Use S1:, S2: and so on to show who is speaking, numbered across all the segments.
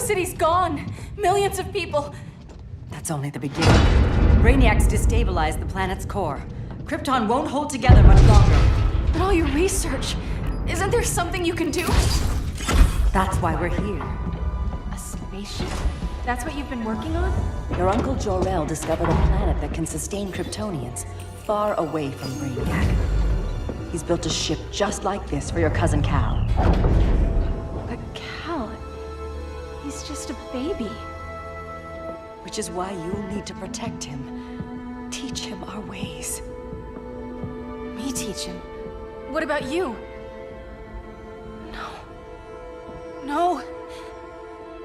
S1: city's gone. Millions of people.
S2: That's only the beginning. Brainiacs destabilized the planet's core. Krypton won't hold together much longer.
S1: But all your research, isn't there something you can do?
S2: That's why we're here.
S1: A spaceship? That's what you've been working on?
S2: Your Uncle Jor-El discovered a planet that can sustain Kryptonians far away from Brainiac. He's built a ship just like this for your cousin Cal.
S1: But Cal, he's just a baby.
S2: Which is why you'll need to protect him. Teach him our ways.
S1: Me teach him? What about you? No. No.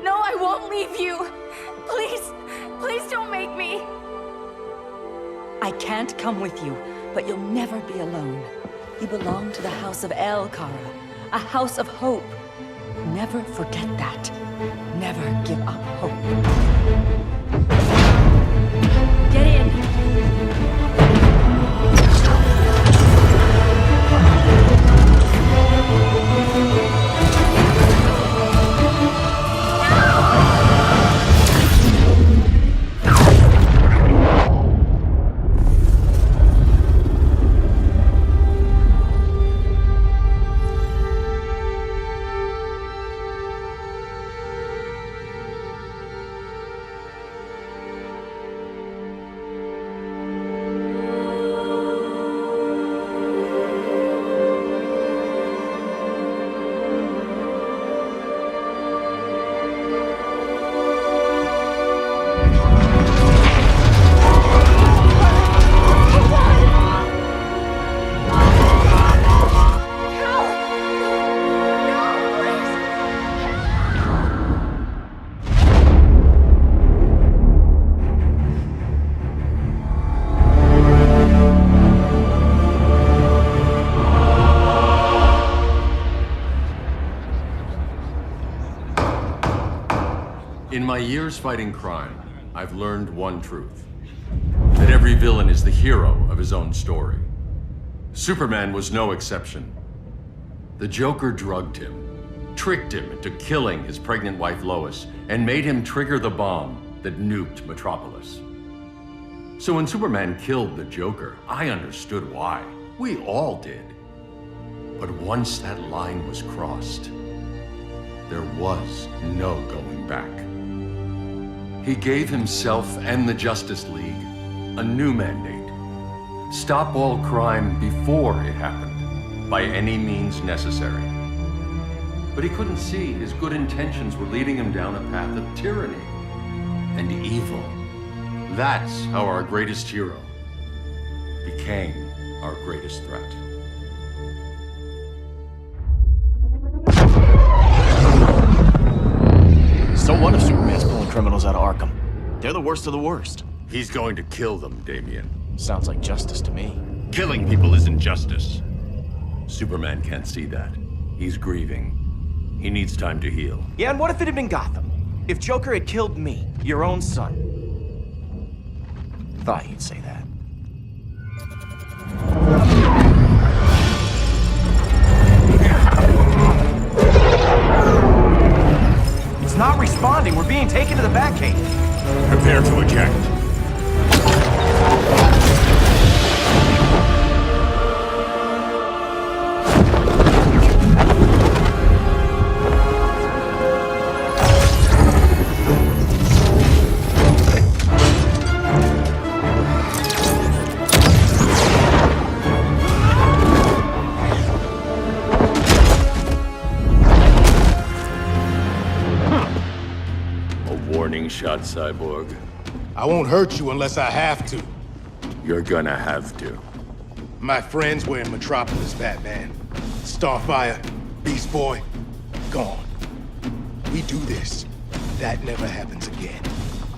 S1: No, I won't leave you. Please, please don't make me.
S2: I can't come with you, but you'll never be alone. You belong to the House of El, Kara. A house of hope. Never forget that. Never give up hope. Get in!
S3: In my years fighting crime, I've learned one truth. That every villain is the hero of his own story. Superman was no exception. The Joker drugged him, tricked him into killing his pregnant wife Lois, and made him trigger the bomb that nuked Metropolis. So when Superman killed the Joker, I understood why. We all did. But once that line was crossed, there was no going back. He gave himself and the Justice League a new mandate. Stop all crime before it happened, by any means necessary. But he couldn't see his good intentions were leading him down a path of tyranny and evil. That's how our greatest hero became our greatest threat.
S4: So what if Superman's pulling criminals out of Arkham? They're the worst of the worst.
S3: He's going to kill them, Damian.
S4: Sounds like justice to me.
S3: Killing people isn't justice. Superman can't see that. He's grieving. He needs time to heal.
S4: Yeah, and what if it had been Gotham? If Joker had killed me, your own son? Thought you'd say that. It's not responding. We're being taken to the Batcave.
S3: Prepare to eject. Shot, Cyborg.
S5: I won't hurt you unless I have to.
S3: You're gonna have to.
S5: My friends were in Metropolis, Batman. Starfire, Beast Boy, gone. We do this. That never happens again.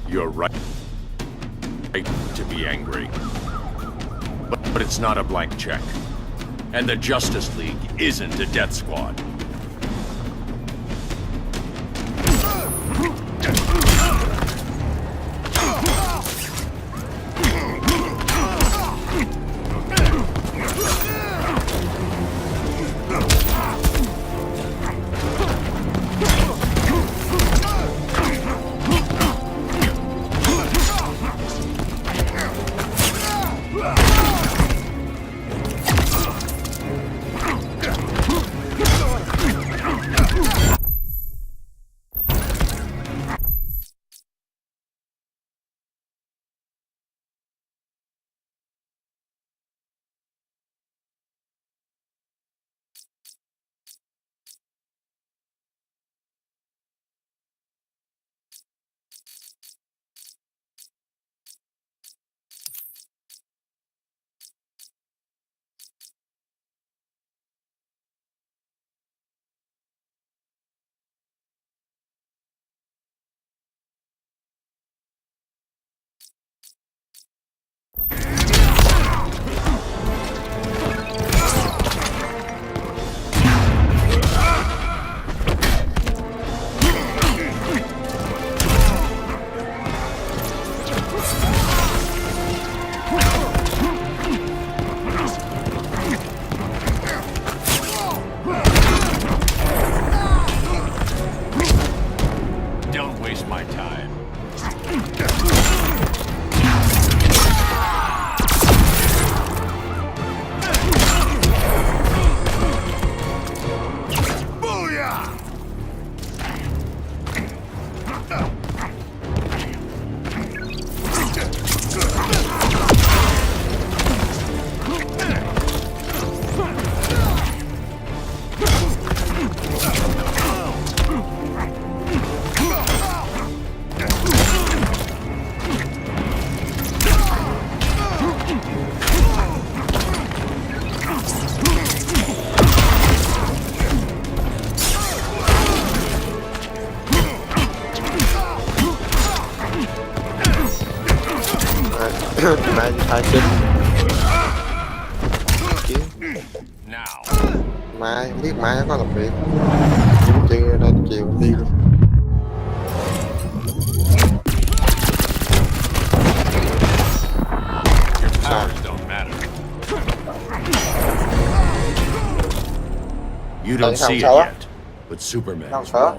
S3: You're right to be angry. But it's not a blank check. And the Justice League isn't a death squad.
S6: mai thay chính chiến
S3: Now.
S6: mai không biết mai có làm việc chưa nên chiều đi luôn.
S3: Your powers don't matter. You don't see it yet, but Superman is wrong.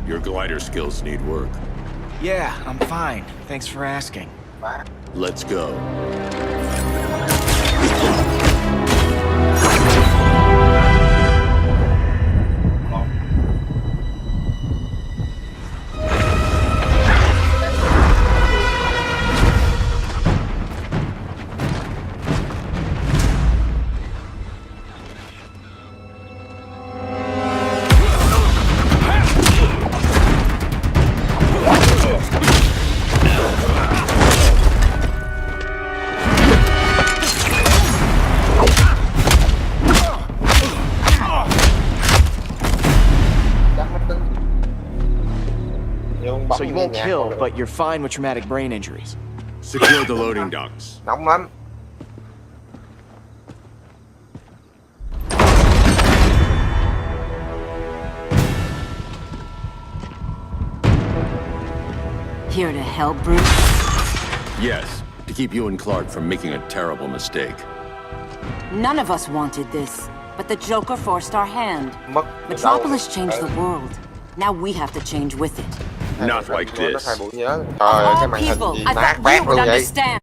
S3: Your glider skills need work.
S4: Yeah, I'm fine. Thanks for asking.
S3: Let's go.
S4: So you won't kill, but you're fine with traumatic brain injuries.
S3: Secure the loading docks.
S6: Nóng lắm.
S2: Here to help, Bruce?
S3: Yes, to keep you and Clark from making a terrible mistake.
S2: None of us wanted this, but the Joker forced our hand.
S6: Mất
S2: Metropolis changed the world. Now we have to change with it.
S3: Not like this.
S6: Hai buổi nhớ.
S2: Of
S6: Trời ơi, cái
S2: all
S6: màn hình
S2: people,
S6: gì
S2: I
S6: nát
S2: thought you
S6: bát
S2: would
S6: luôn vậy.
S2: understand.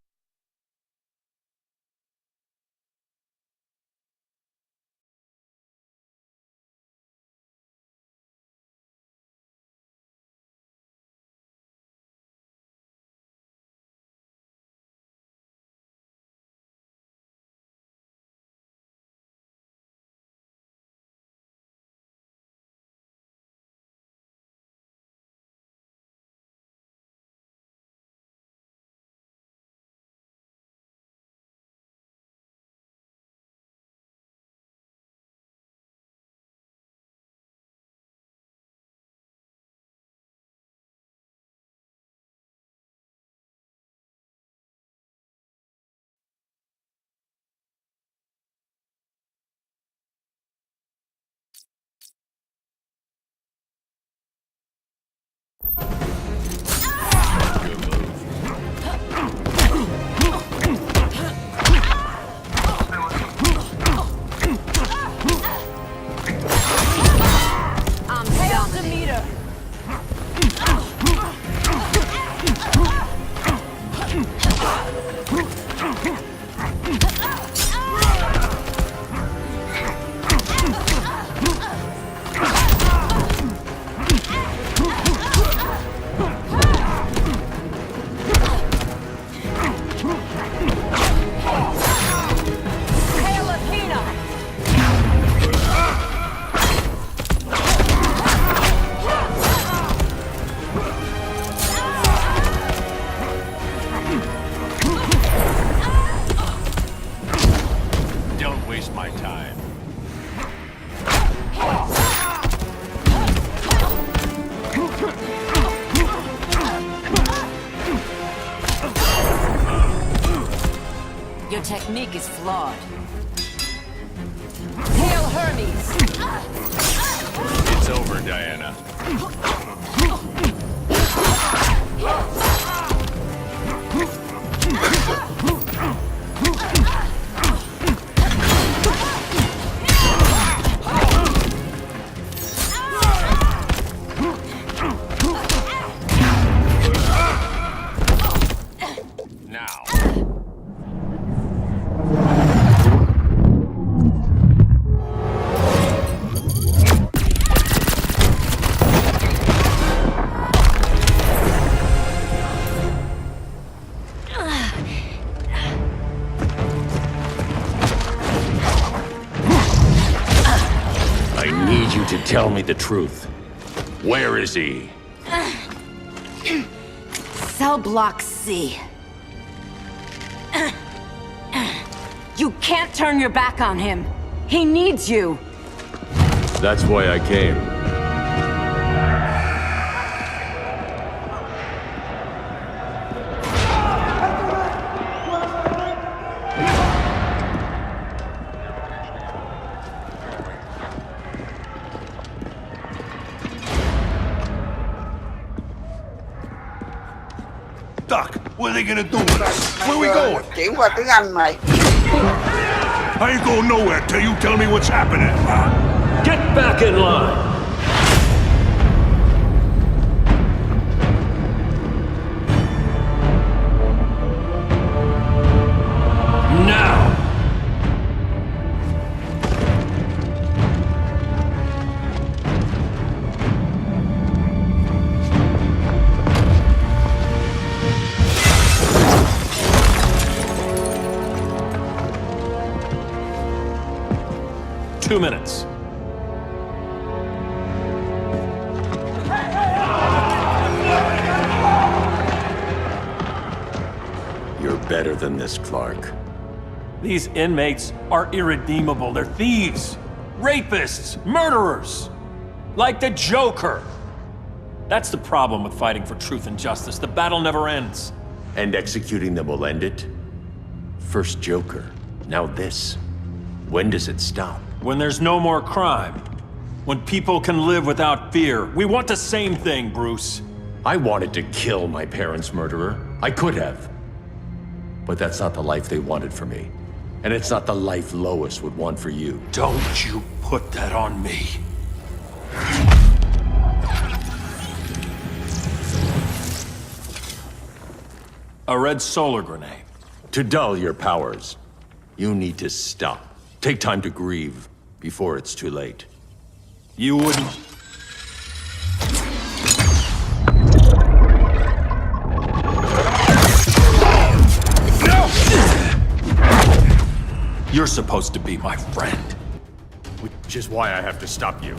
S2: Technique is flawed. Hail Hermes!
S3: It's over, Diana. Tell me the truth. Where is he?
S2: Cell block C. You can't turn your back on him. He needs you.
S3: That's why I came.
S5: What are they gonna do with us? Where we going?
S6: Chuyển qua tiếng Anh mày.
S5: I ain't going nowhere till you tell me what's happening.
S7: Get back in line! Now! 2 minutes.
S3: You're better than this, Clark.
S7: These inmates are irredeemable. They're thieves, rapists, murderers. Like the Joker. That's the problem with fighting for truth and justice. The battle never ends.
S3: And executing them will end it? First Joker, now this. When does it stop?
S7: When there's no more crime. When people can live without fear. We want the same thing, Bruce.
S3: I wanted to kill my parents' murderer. I could have. But that's not the life they wanted for me. And it's not the life Lois would want for you.
S7: Don't you put that on me. A red solar grenade.
S3: To dull your powers, you need to stop. Take time to grieve before it's too late.
S7: You wouldn't... No! You're supposed to be my friend.
S3: Which is why I have to stop you.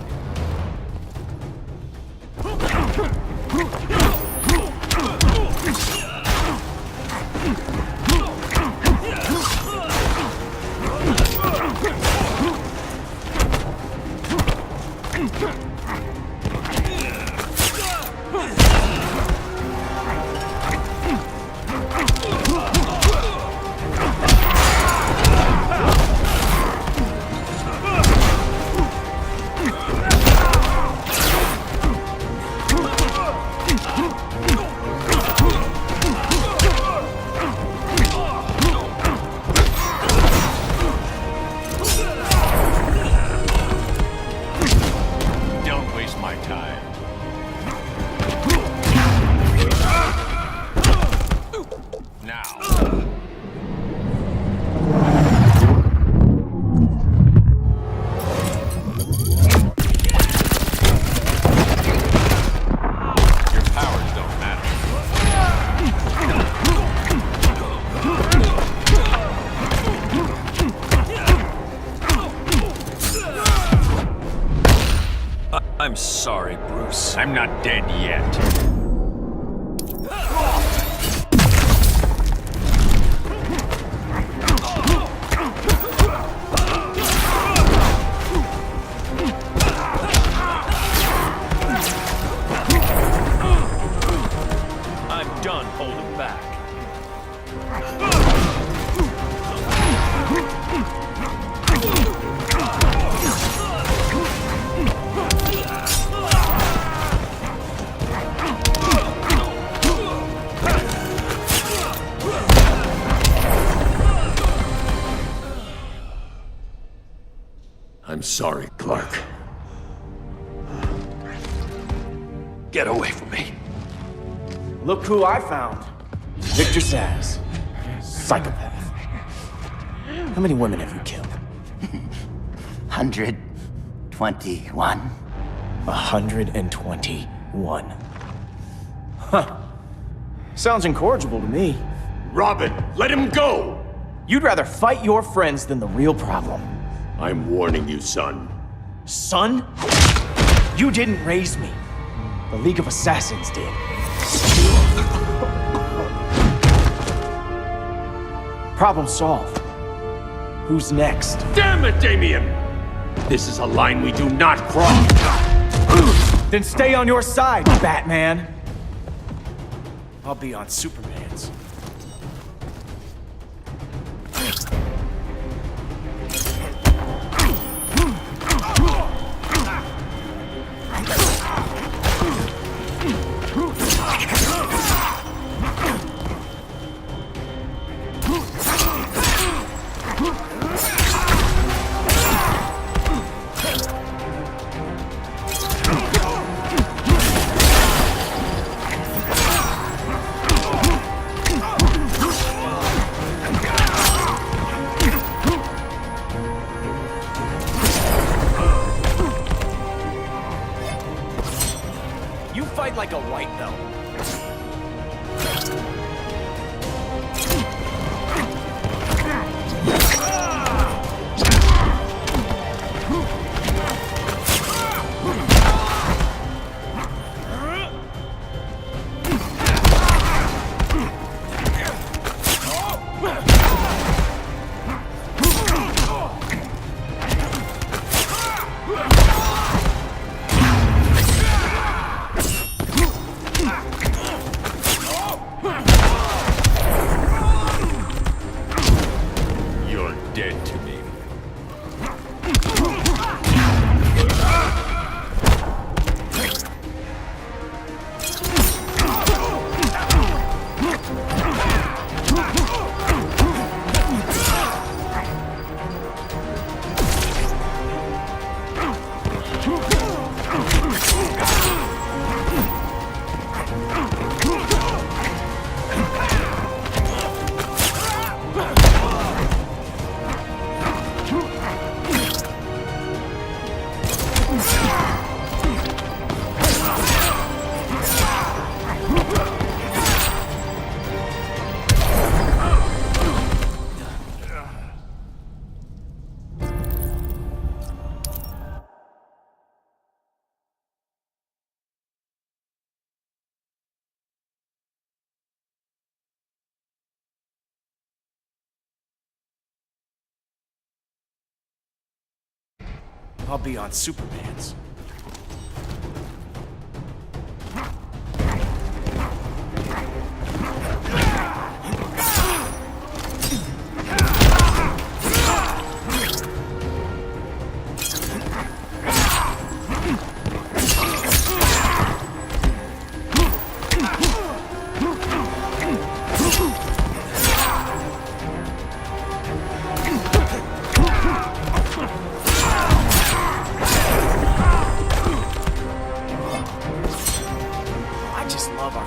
S7: I'm sorry, Bruce. I'm not dead yet. I'm done holding back.
S3: I'm sorry, Clark.
S7: Get away from me.
S8: Look who I found. Victor Saz. Psychopath. How many women have you killed?
S9: 121.
S8: 121. Huh. Sounds incorrigible to me.
S3: Robin, let him go!
S8: You'd rather fight your friends than the real problem.
S3: I'm warning you, son.
S8: Son? You didn't raise me. The League of Assassins did. Problem solved. Who's next?
S3: Damn it, Damien! This is a line we do not cross.
S8: Then stay on your side, Batman. I'll be on Superman's. white belt. I'll be on Superman's.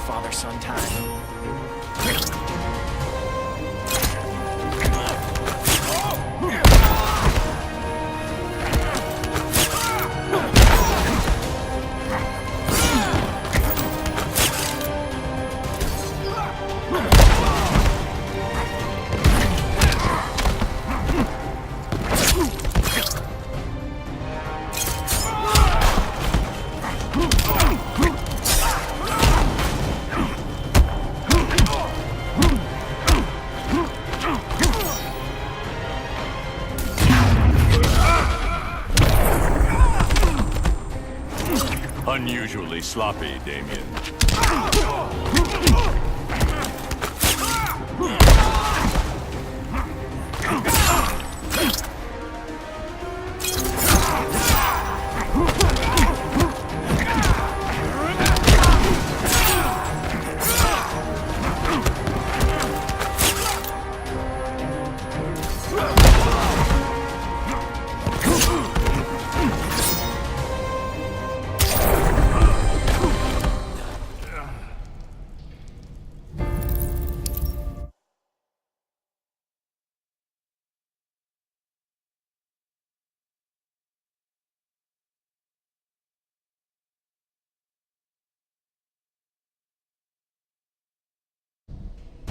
S8: Father-son time.
S3: Unusually sloppy, Damien.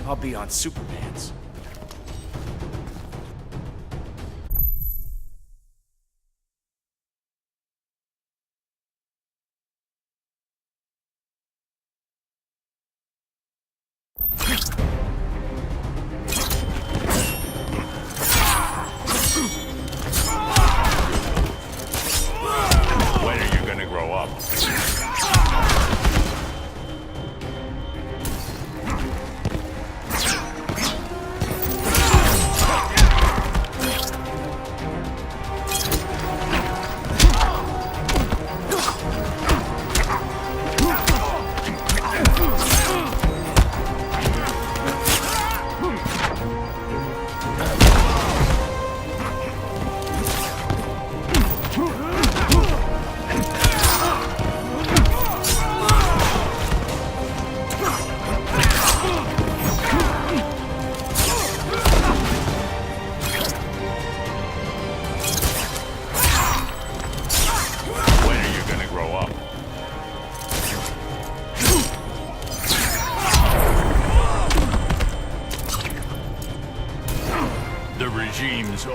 S8: I'll be on Superman's.
S3: When are you gonna grow up?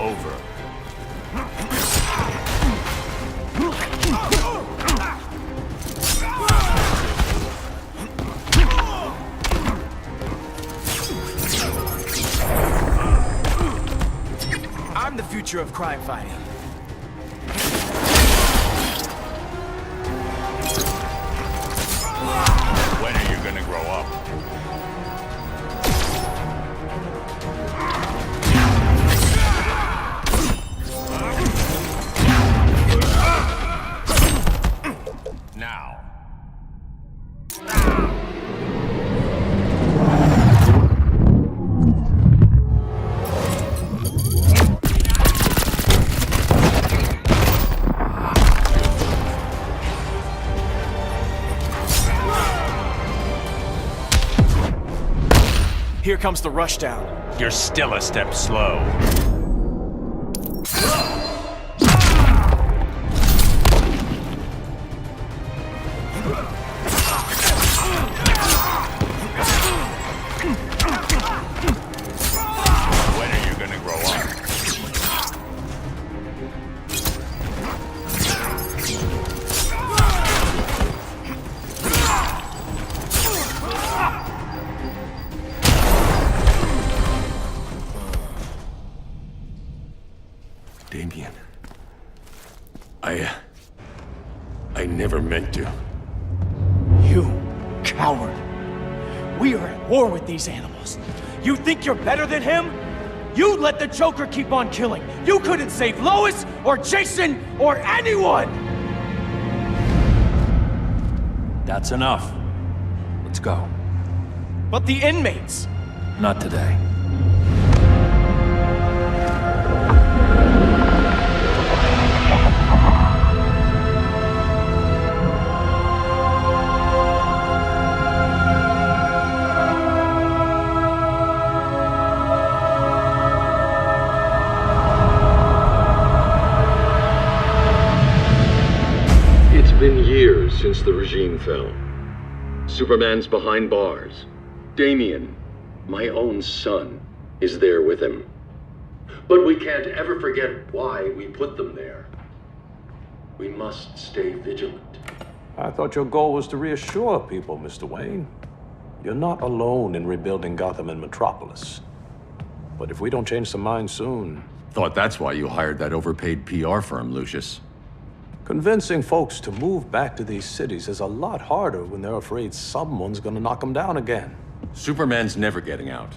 S3: over.
S8: I'm the future of crime fighting.
S3: When are you gonna grow up? Now.
S8: Here comes the rushdown.
S3: You're still a step slow. When are you gonna grow up? Damien. I never meant to.
S8: You coward. We are at war with these animals. You think you're better than him? You let the Joker keep on killing. You couldn't save Lois or Jason or anyone!
S7: That's enough. Let's go.
S8: But the inmates!
S7: Not today.
S3: It's been years since the regime fell. Superman's behind bars. Damien, my own son, is there with him. But we can't ever forget why we put them there. We must stay vigilant.
S10: I thought your goal was to reassure people, Mr. Wayne. You're not alone in rebuilding Gotham and Metropolis. But if we don't change some minds soon...
S3: Thought that's why you hired that overpaid PR firm, Lucius.
S10: Convincing folks to move back to these cities is a lot harder when they're afraid someone's gonna knock them down again.
S3: Superman's never getting out.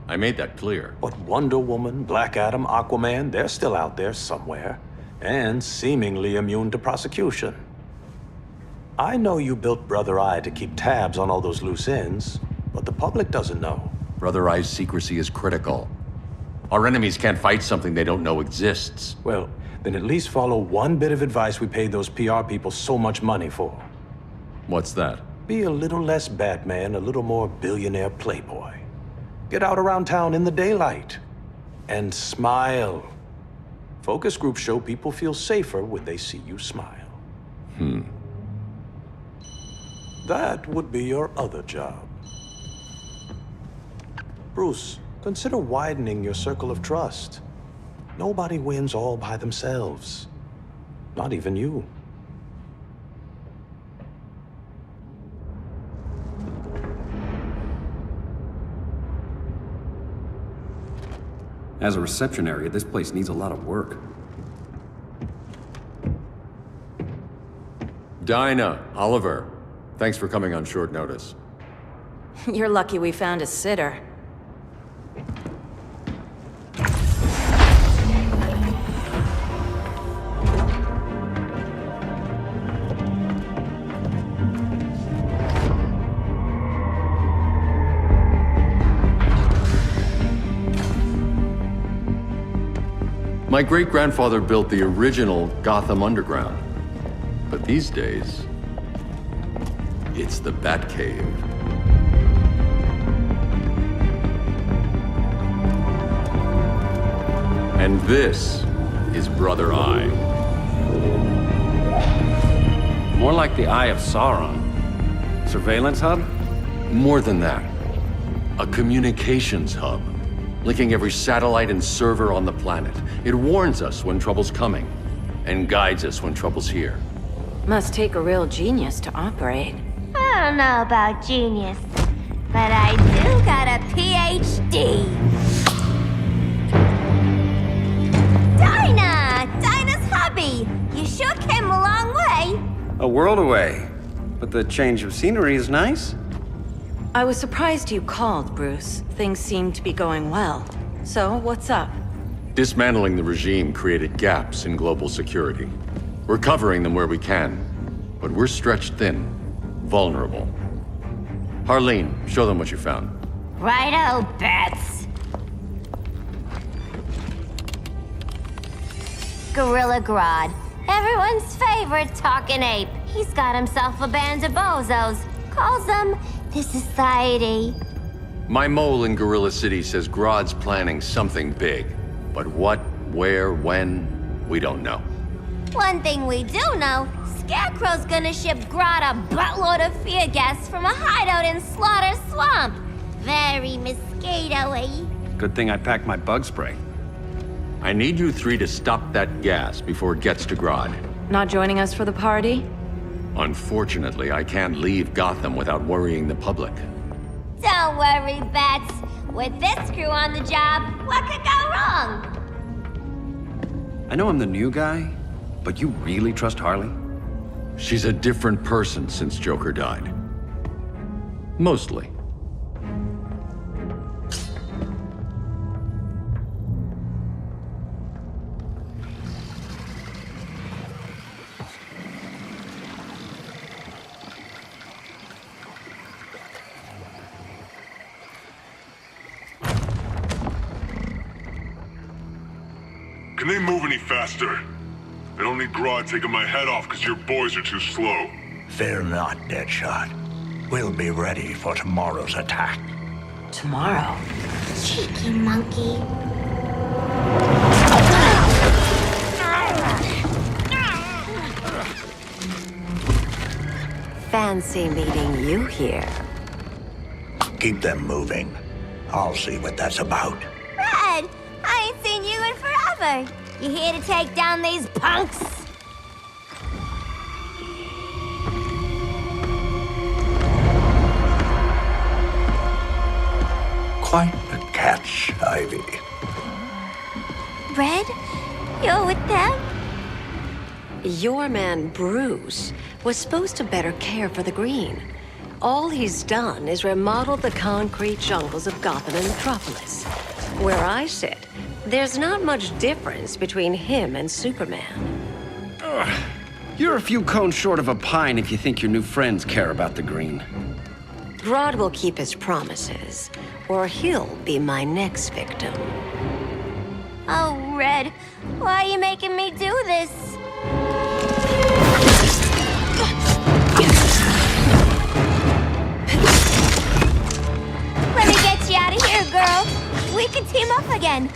S3: I made that clear.
S10: But Wonder Woman, Black Adam, Aquaman, they're still out there somewhere. And seemingly immune to prosecution. I know you built Brother Eye to keep tabs on all those loose ends, but the public doesn't know.
S3: Brother Eye's secrecy is critical. Our enemies can't fight something they don't know exists.
S10: Well, then at least follow one bit of advice we paid those PR people so much money for.
S3: What's that?
S10: Be a little less Batman, a little more billionaire playboy. Get out around town in the daylight. And smile. Focus groups show people feel safer when they see you smile. That would be your other job. Bruce, consider widening your circle of trust. Nobody wins all by themselves. Not even you.
S11: As a reception area, this place needs a lot of work.
S3: Dinah, Oliver, thanks for coming on short notice.
S2: You're lucky we found a sitter.
S3: My great-grandfather built the original Gotham Underground. But these days, it's the Batcave. And this is Brother Eye.
S11: More like the Eye of Sauron. Surveillance hub?
S3: More than that. A communications hub. linking every satellite and server on the planet. It warns us when trouble's coming, and guides us when trouble's here.
S12: Must take a real genius to operate.
S13: I don't know about genius, but I do got a PhD. Dinah's hubby! You sure came a long way.
S11: A world away. But the change of scenery is nice.
S12: I was surprised you called, Bruce. Things seem to be going well. So, what's up?
S3: Dismantling the regime created gaps in global security. We're covering them where we can, but we're stretched thin, vulnerable. Harleen, show them what you found.
S13: Righto, Bats. Gorilla Grodd. Everyone's favorite talking ape. He's got himself a band of bozos. Calls them the Society.
S3: My mole in Gorilla City says Grodd's planning something big. But what, where, when, we don't know.
S13: One thing we do know, Scarecrow's gonna ship Grodd a buttload of fear gas from a hideout in Slaughter Swamp. Very mosquito-y.
S11: Good thing I packed my bug spray.
S3: I need you three to stop that gas before it gets to Grodd.
S12: Not joining us for the party?
S3: Unfortunately, I can't leave Gotham without worrying the public.
S13: Don't worry, Bats. With this crew on the job, what could go wrong?
S11: I know I'm the new guy, but you really trust Harley?
S3: She's a different person since Joker died. Mostly.
S14: Can they move any faster? I don't need Grodd taking my head off because your boys are too slow.
S9: Fear not, Deadshot. We'll be ready for tomorrow's attack.
S12: Tomorrow?
S13: Cheeky monkey.
S12: Fancy meeting you here.
S9: Keep them moving. I'll see what that's about.
S13: Red, I ain't seen you in forever. You here to take down these punks?
S9: Quite a catch, Ivy.
S13: Red, you're with them?
S12: Your man, Bruce, was supposed to better care for the green. All he's done is remodel the concrete jungles of Gotham and Metropolis. Where I sit, there's not much difference between him and Superman.
S11: Ugh. You're a few cones short of a pine if you think your new friends care about the green.
S12: Grodd will keep his promises, or he'll be my next victim.
S13: Oh, Red, why are you making me do this? Let me get you out of here, girl. We can team up again.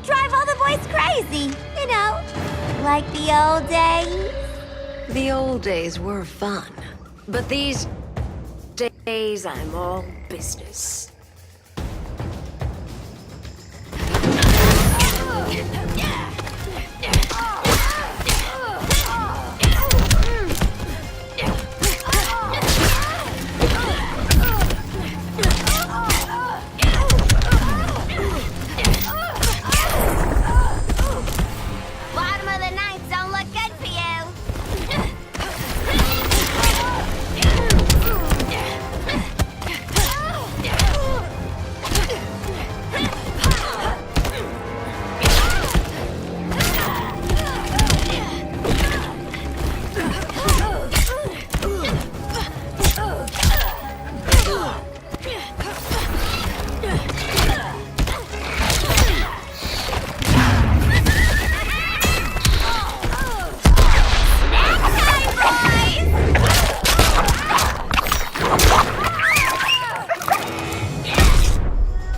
S13: Drive all the boys crazy, you know, like the old days.
S12: The old days were fun, but these days I'm all business.
S13: Bottom of the ninth don't look good for you.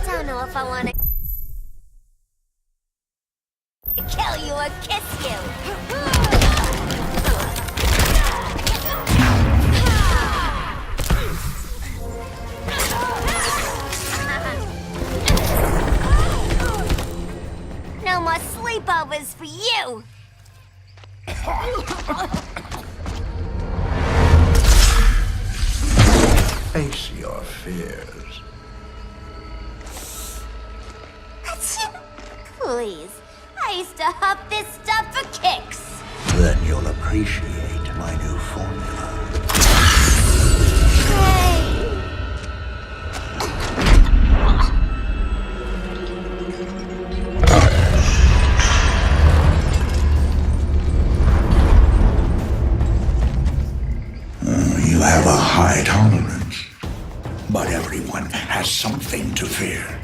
S13: Don't know if I want to kill you or kiss you. no more sleepovers for you!
S9: Face your fears.
S13: Please, I used to huff this stuff for kicks.
S9: Then you'll appreciate my new formula.
S13: Hey.
S9: You have a high tolerance, but everyone has something to fear.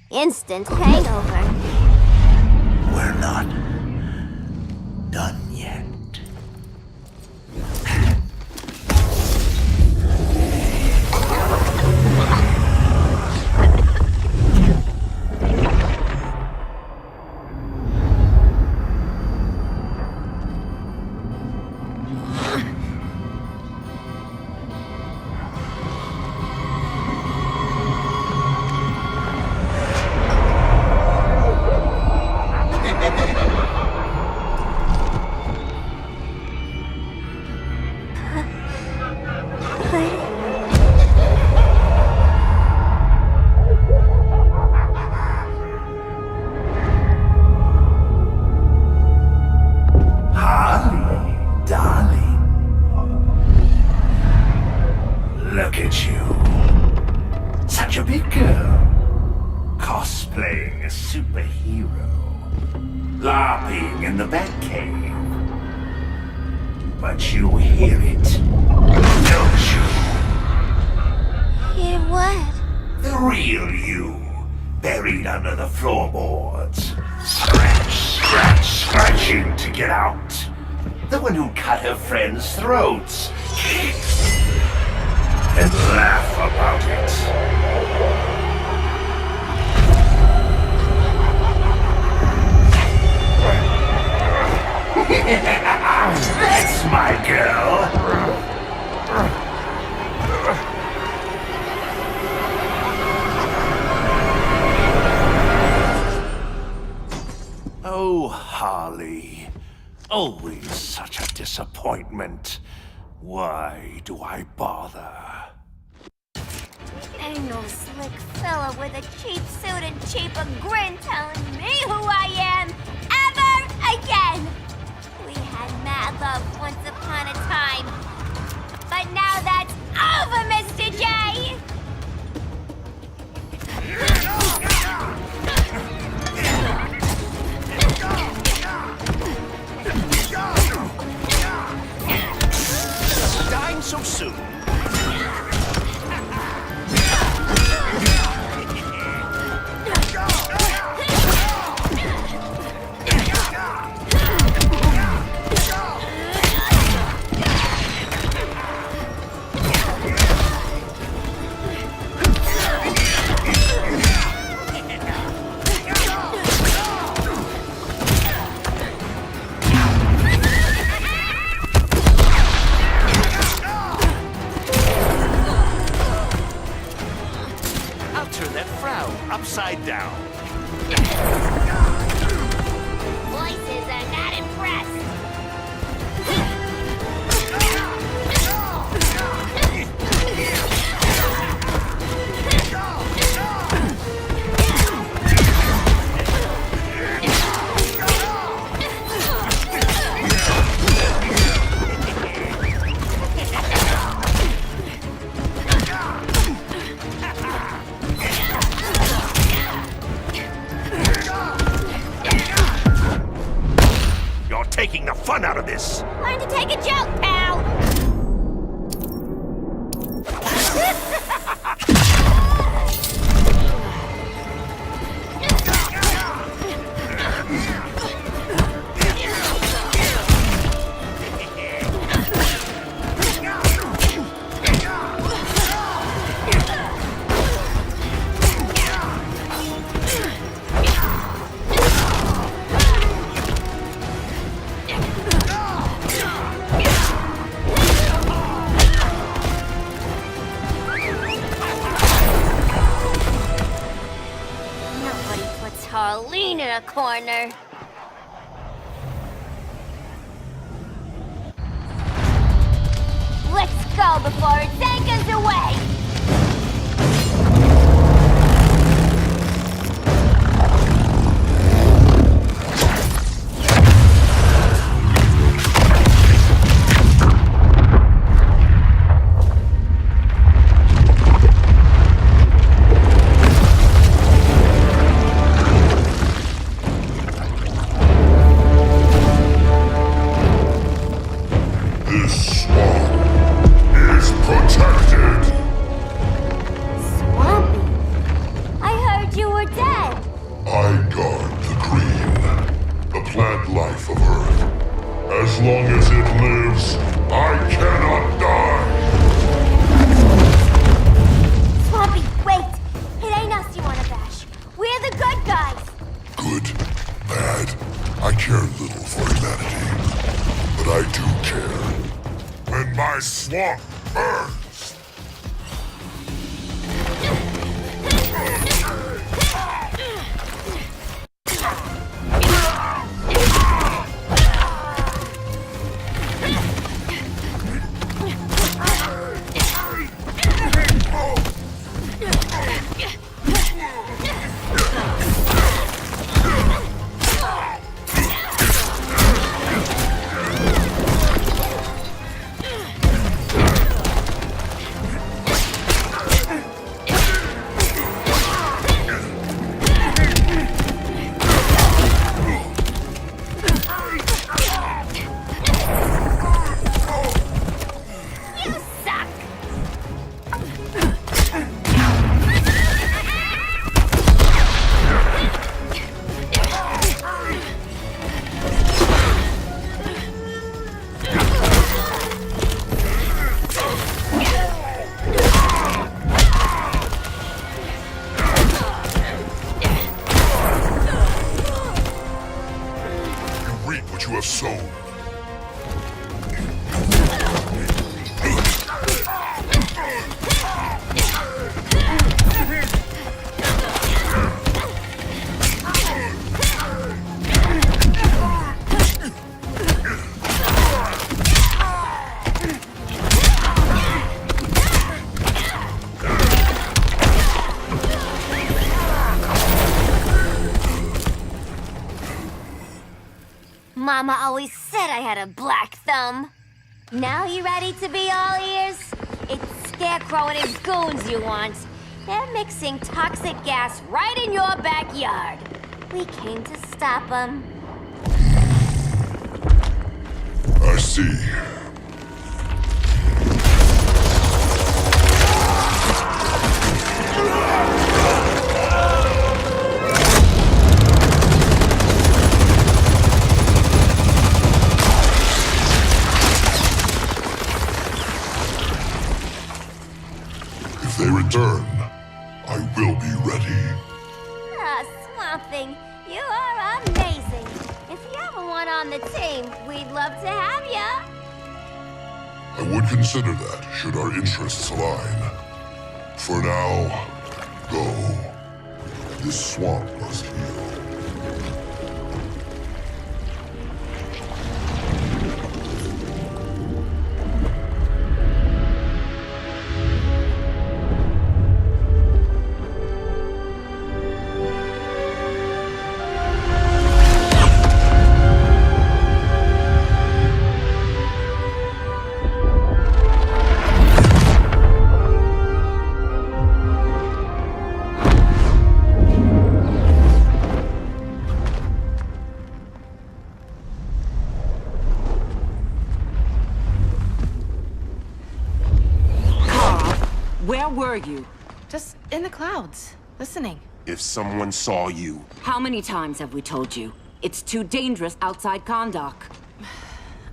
S13: Instant hangover.
S9: We're not done yet. Throats and laugh about it. That's my girl. Oh, Harley. Always such a disappointment. Why do I bother?
S13: Ain't no slick fella with a cheap suit and cheaper grin telling me who I am ever again. We had mad love once upon a time, but now that's over, Mr. J.
S9: Dying so soon.
S15: taking the fun out of this.
S13: Learn to take a joke, pal! Harleen in a corner. Let's go before it anchors away!
S14: As long as it lives, I cannot die!
S13: Swampy, wait! It ain't us you wanna bash. We're the good guys!
S14: Good, bad, I care little for humanity. But I do care. When my swamp burns! You have sown.
S13: Mama always said I had a black thumb. Now you ready to be all ears? It's Scarecrow and his goons you want. They're mixing toxic gas right in your backyard. We came to stop them.
S14: I see. If they return, I will be ready.
S13: Ah, Swamp Thing, you are amazing. If you ever want on the team, we'd love to have ya.
S14: I would consider that, should our interests align. For now, go. This swamp must heal.
S2: Where were you?
S1: Just in the clouds, listening.
S15: If someone saw you...
S2: How many times have we told you? It's too dangerous outside Kondak.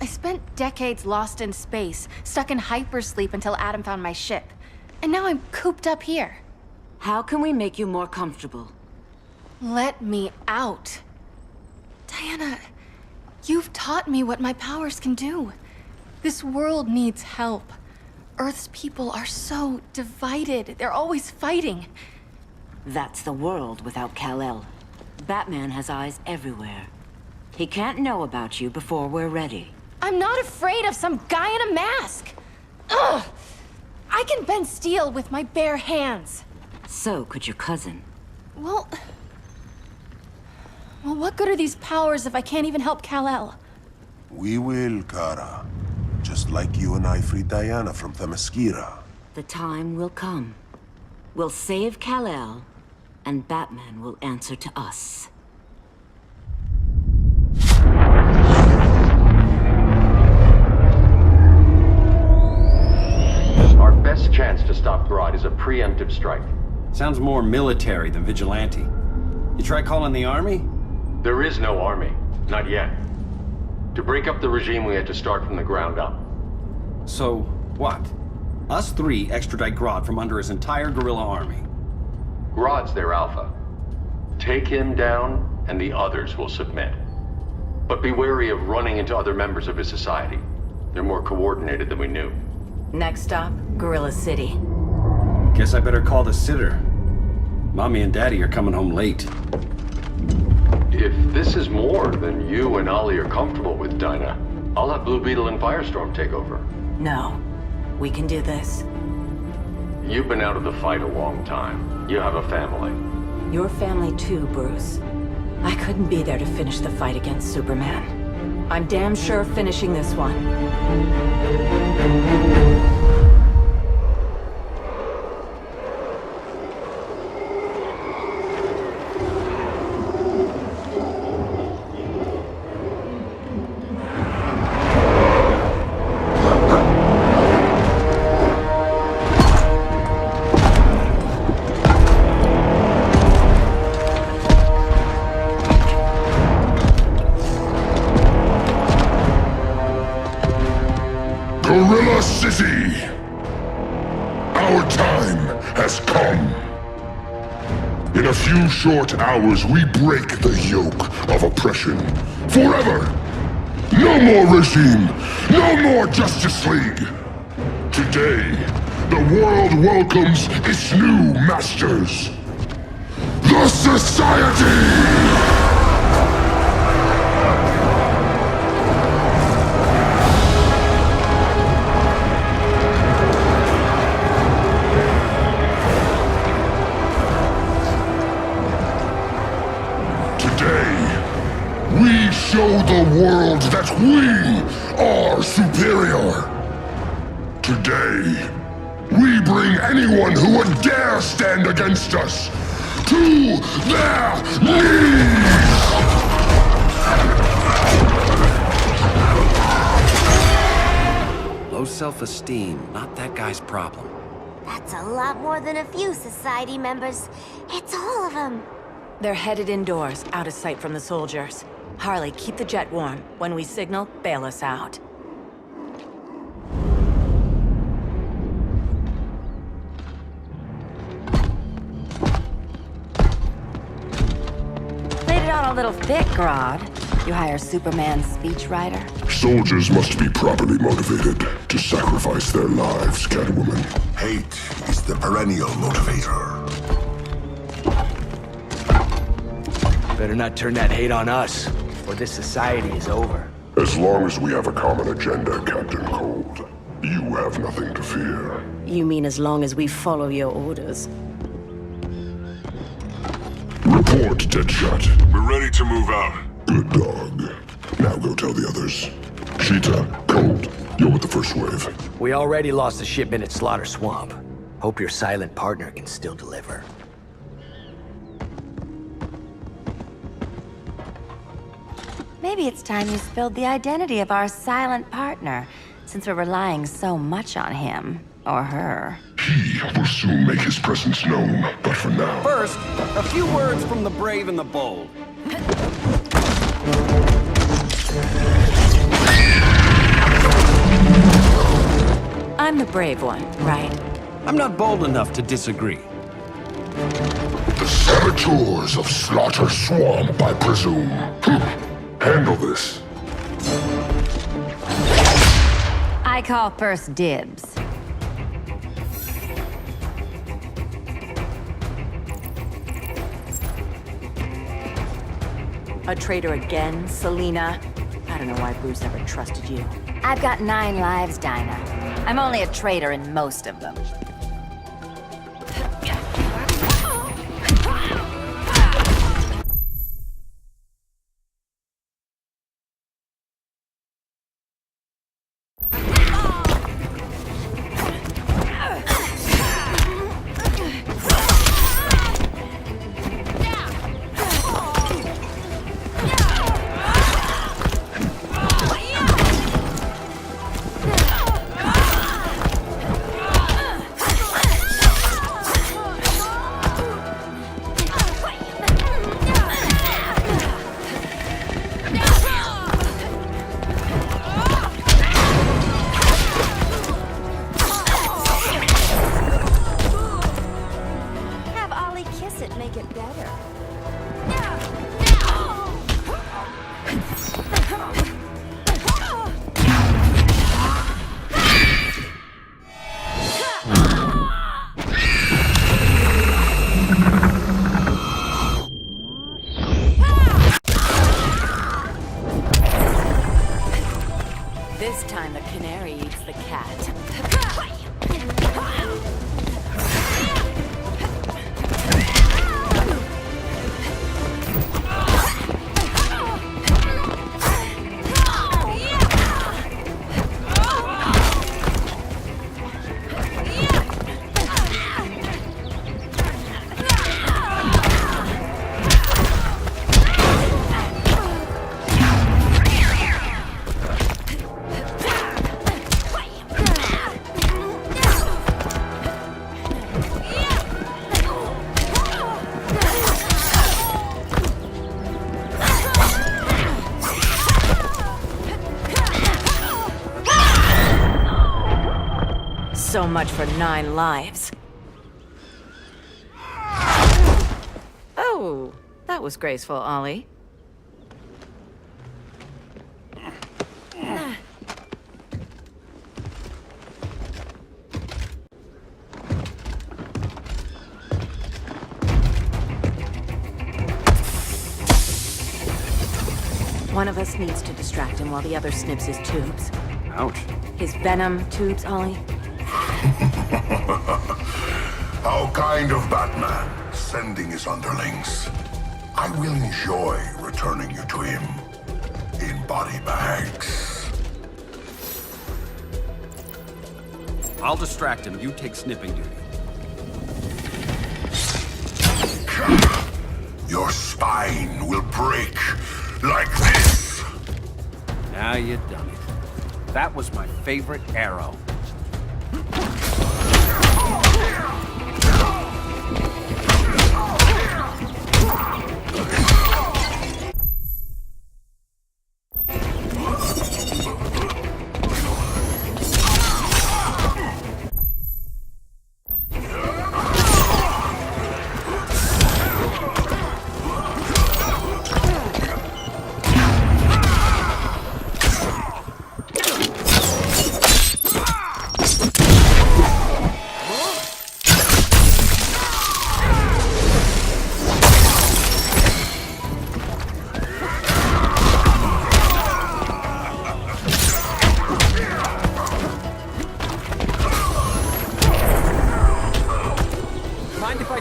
S1: I spent decades lost in space, stuck in hypersleep until Adam found my ship. And now I'm cooped up here.
S2: How can we make you more comfortable?
S1: Let me out. Diana, you've taught me what my powers can do. This world needs help. Earth's people are so divided. They're always fighting.
S2: That's the world without Kal-El. Batman has eyes everywhere. He can't know about you before we're ready.
S1: I'm not afraid of some guy in a mask. Ugh! I can bend steel with my bare hands.
S2: So could your cousin.
S1: Well, what good are these powers if I can't even help Kal-El?
S15: We will, Kara. Just like you and I freed Diana from Themyscira.
S2: The time will come. We'll save Kal-El, and Batman will answer to us.
S3: Our best chance to stop Grodd is a preemptive strike.
S11: Sounds more military than vigilante. You try calling the army?
S3: There is no army. Not yet. To break up the regime, we had to start from the ground up.
S11: So, what? Us three extradite Grodd from under his entire guerrilla army.
S3: Grodd's their alpha. Take him down, and the others will submit. But be wary of running into other members of his society. They're more coordinated than we knew.
S2: Next stop, Gorilla City.
S11: Guess I better call the sitter. Mommy and Daddy are coming home late.
S3: If this is more than you and Ollie are comfortable with, Dinah, I'll have Blue Beetle and Firestorm take over.
S2: No. We can do this.
S3: You've been out of the fight a long time. You have a family.
S2: Your family too, Bruce. I couldn't be there to finish the fight against Superman. I'm damn sure finishing this one.
S14: Gorilla City! Our time has come. In a few short hours, we break the yoke of oppression. Forever! No more regime! No more Justice League! Today, the world welcomes its new masters. The Society! We show the world that we are superior. Today, we bring anyone who would dare stand against us to their knees!
S11: Low self-esteem, not that guy's problem.
S13: That's a lot more than a few society members. It's all of them.
S2: They're headed indoors, out of sight from the soldiers. Harley, keep the jet warm. When we signal, bail us out. Played it on a little thick, Grodd. You hire Superman's speechwriter?
S14: Soldiers must be properly motivated to sacrifice their lives, Catwoman.
S15: Hate is the perennial motivator.
S8: Better not turn that hate on us, or this society is over.
S14: As long as we have a common agenda, Captain Cold, you have nothing to fear.
S2: You mean as long as we follow your orders?
S14: Report, Deadshot.
S15: We're ready to move out.
S14: Good dog. Now go tell the others. Cheetah, Cold, you're with the first wave.
S8: We already lost the shipment at Slaughter Swamp. Hope your silent partner can still deliver.
S16: Maybe it's time you spilled the identity of our silent partner, since we're relying so much on him, or her.
S14: He will soon make his presence known, but for now...
S11: First, a few words from the brave and the bold.
S2: I'm the brave one, right?
S11: I'm not bold enough to disagree.
S14: The saboteurs of Slaughter Swamp, I presume. Handle this.
S16: I call first dibs.
S2: A traitor again, Selena? I don't know why Bruce ever trusted you.
S16: I've got 9 lives, Dinah. I'm only a traitor in most of them.
S2: This time the canary eats the cat. So much for 9 lives. Oh, that was graceful, Ollie. One of us needs to distract him while the other snips his tubes.
S11: Ouch.
S2: His venom tubes, Ollie.
S14: How kind of Batman, sending his underlings. I will enjoy returning you to him in body bags.
S11: I'll distract him. You take snipping duty.
S14: Your spine will break like this.
S11: Now you done it. That was my favorite arrow.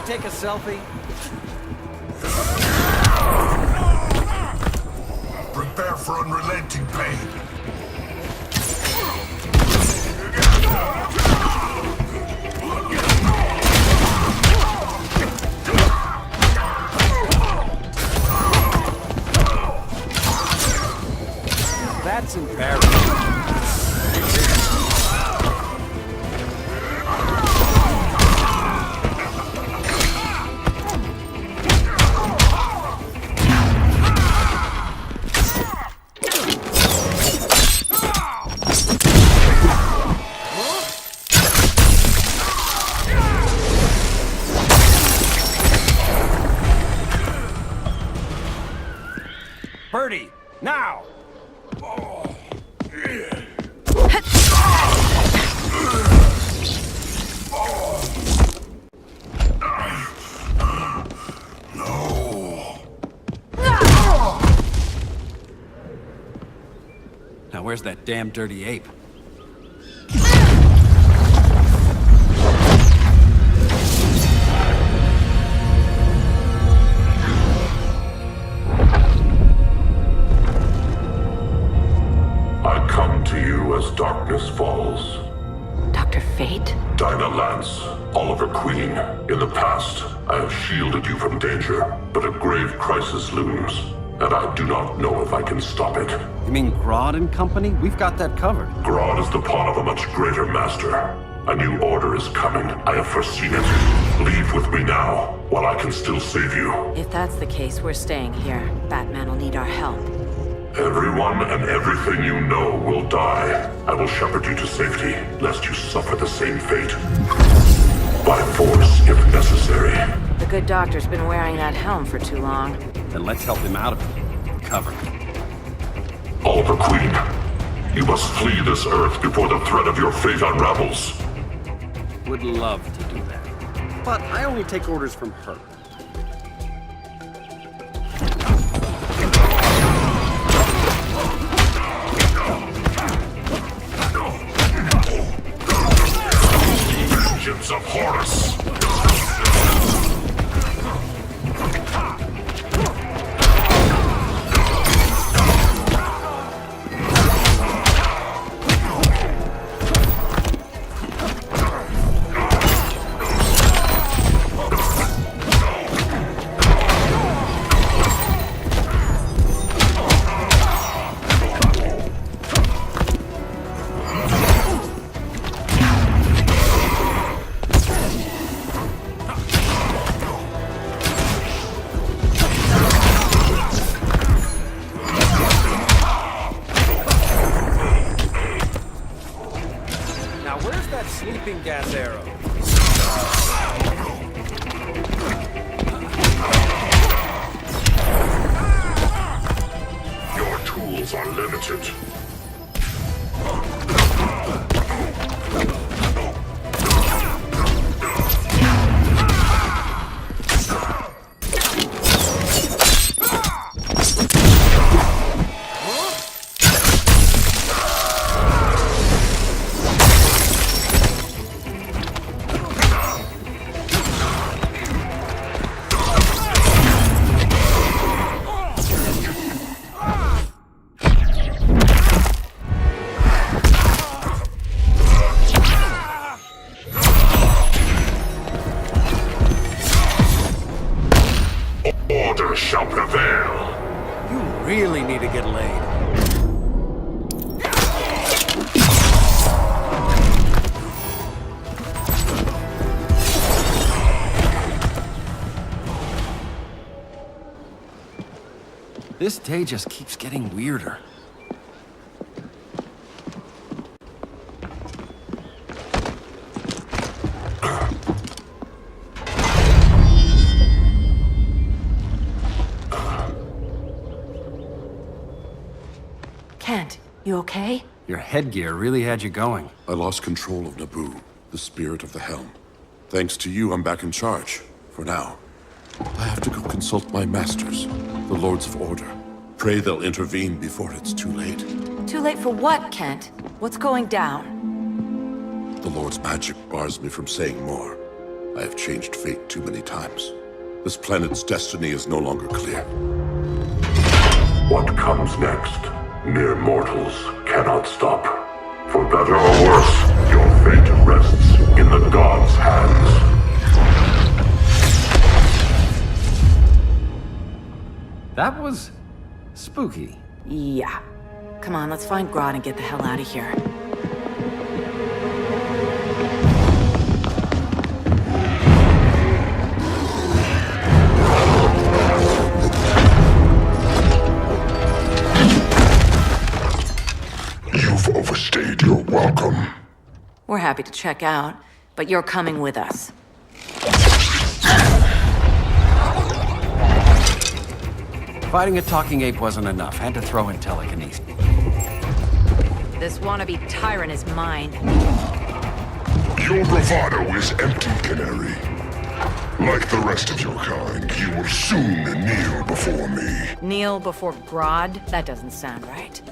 S11: Take a selfie?
S14: Prepare for unrelenting pain.
S11: That's embarrassing. Now where's that damn dirty ape?
S14: I come to you as darkness falls.
S12: Dr. Fate?
S14: Dinah Lance, Oliver Queen. In the past, I have shielded you from danger, but a grave crisis looms, and I do not know if I can stop it.
S11: You mean Grodd and company? We've got that covered.
S14: Grodd is the pawn of a much greater master. A new order is coming. I have foreseen it. Leave with me now, while I can still save you.
S16: If that's the case, we're staying here. Batman will need our help.
S14: Everyone and everything you know will die. I will shepherd you to safety, lest you suffer the same fate. By force, if necessary.
S16: The good doctor's been wearing that helm for too long.
S11: Then let's help him out of it. Cover.
S14: Oliver Queen, you must flee this Earth before the threat of your fate unravels.
S11: Would love to do that. But I only take orders from her.
S14: Vengeance of Horus!
S11: Sleeping gas arrow.
S14: Your tools are limited. Order shall prevail.
S11: You really need to get laid. This day just keeps getting weirder.
S16: Kent, you okay?
S11: Your headgear really had you going.
S14: I lost control of Naboo, the spirit of the helm. Thanks to you, I'm back in charge. For now. I have to go consult my masters, the Lords of Order. Pray they'll intervene before it's too late.
S16: Too late for what, Kent? What's going down?
S14: The Lord's magic bars me from saying more. I have changed fate too many times. This planet's destiny is no longer clear. What comes next? Mere mortals cannot stop. For better or worse, your fate rests in the gods' hands.
S11: That was spooky.
S16: Yeah. Come on, let's find Grodd and get the hell out of here.
S14: You've overstayed your welcome.
S16: We're happy to check out, but you're coming with us.
S11: Fighting a talking ape wasn't enough. Had to throw in telekinesis.
S16: this wannabe tyrant is mine.
S14: Your bravado is empty, Canary. Like the rest of your kind, you will soon kneel before me.
S16: Kneel before Grodd? That doesn't sound right.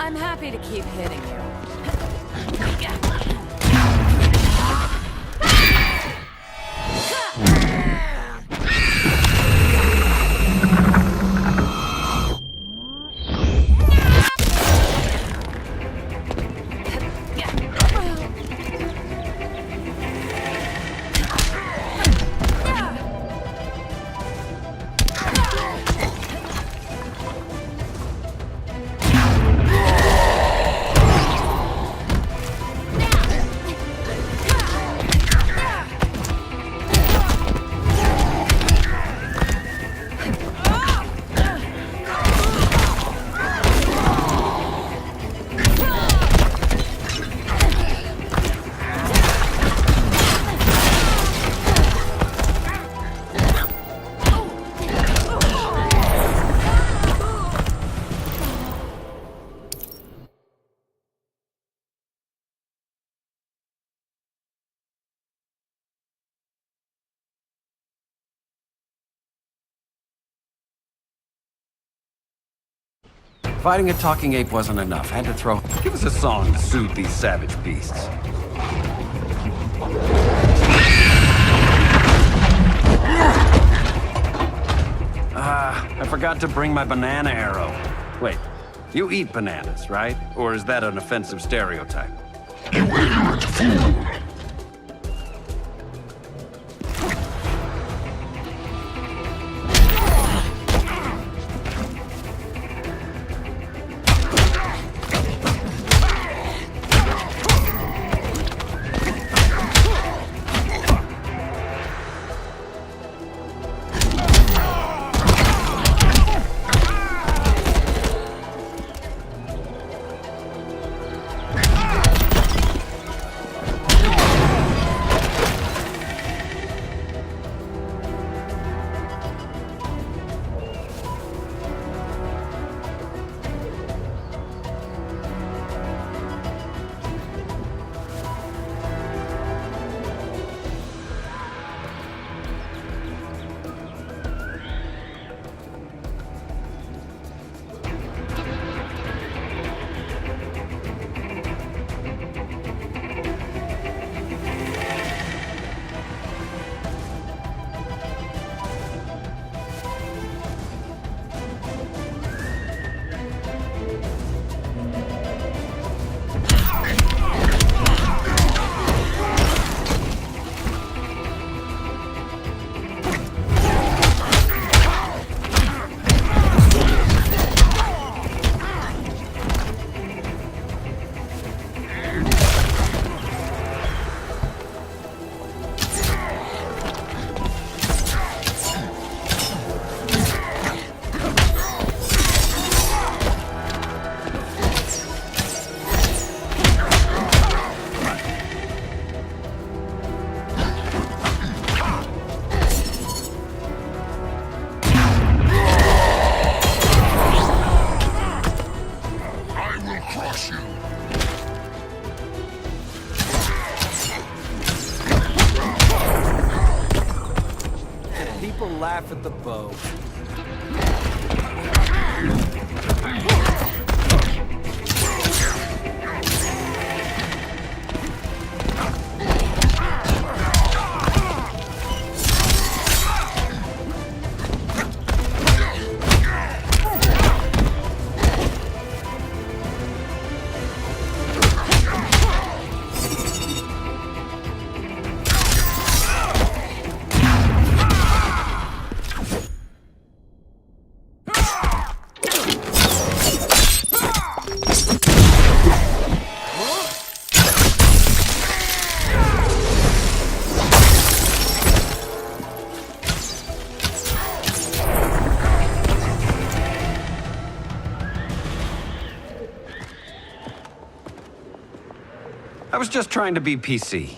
S16: I'm happy to keep hitting you.
S11: Fighting a talking ape wasn't enough. Had to throw... Give us a song to soothe these savage beasts. I forgot to bring my banana arrow. Wait, you eat bananas, right? Or is that an offensive stereotype?
S14: You ignorant fool!
S11: People laugh at the bow. I was just trying to be PC.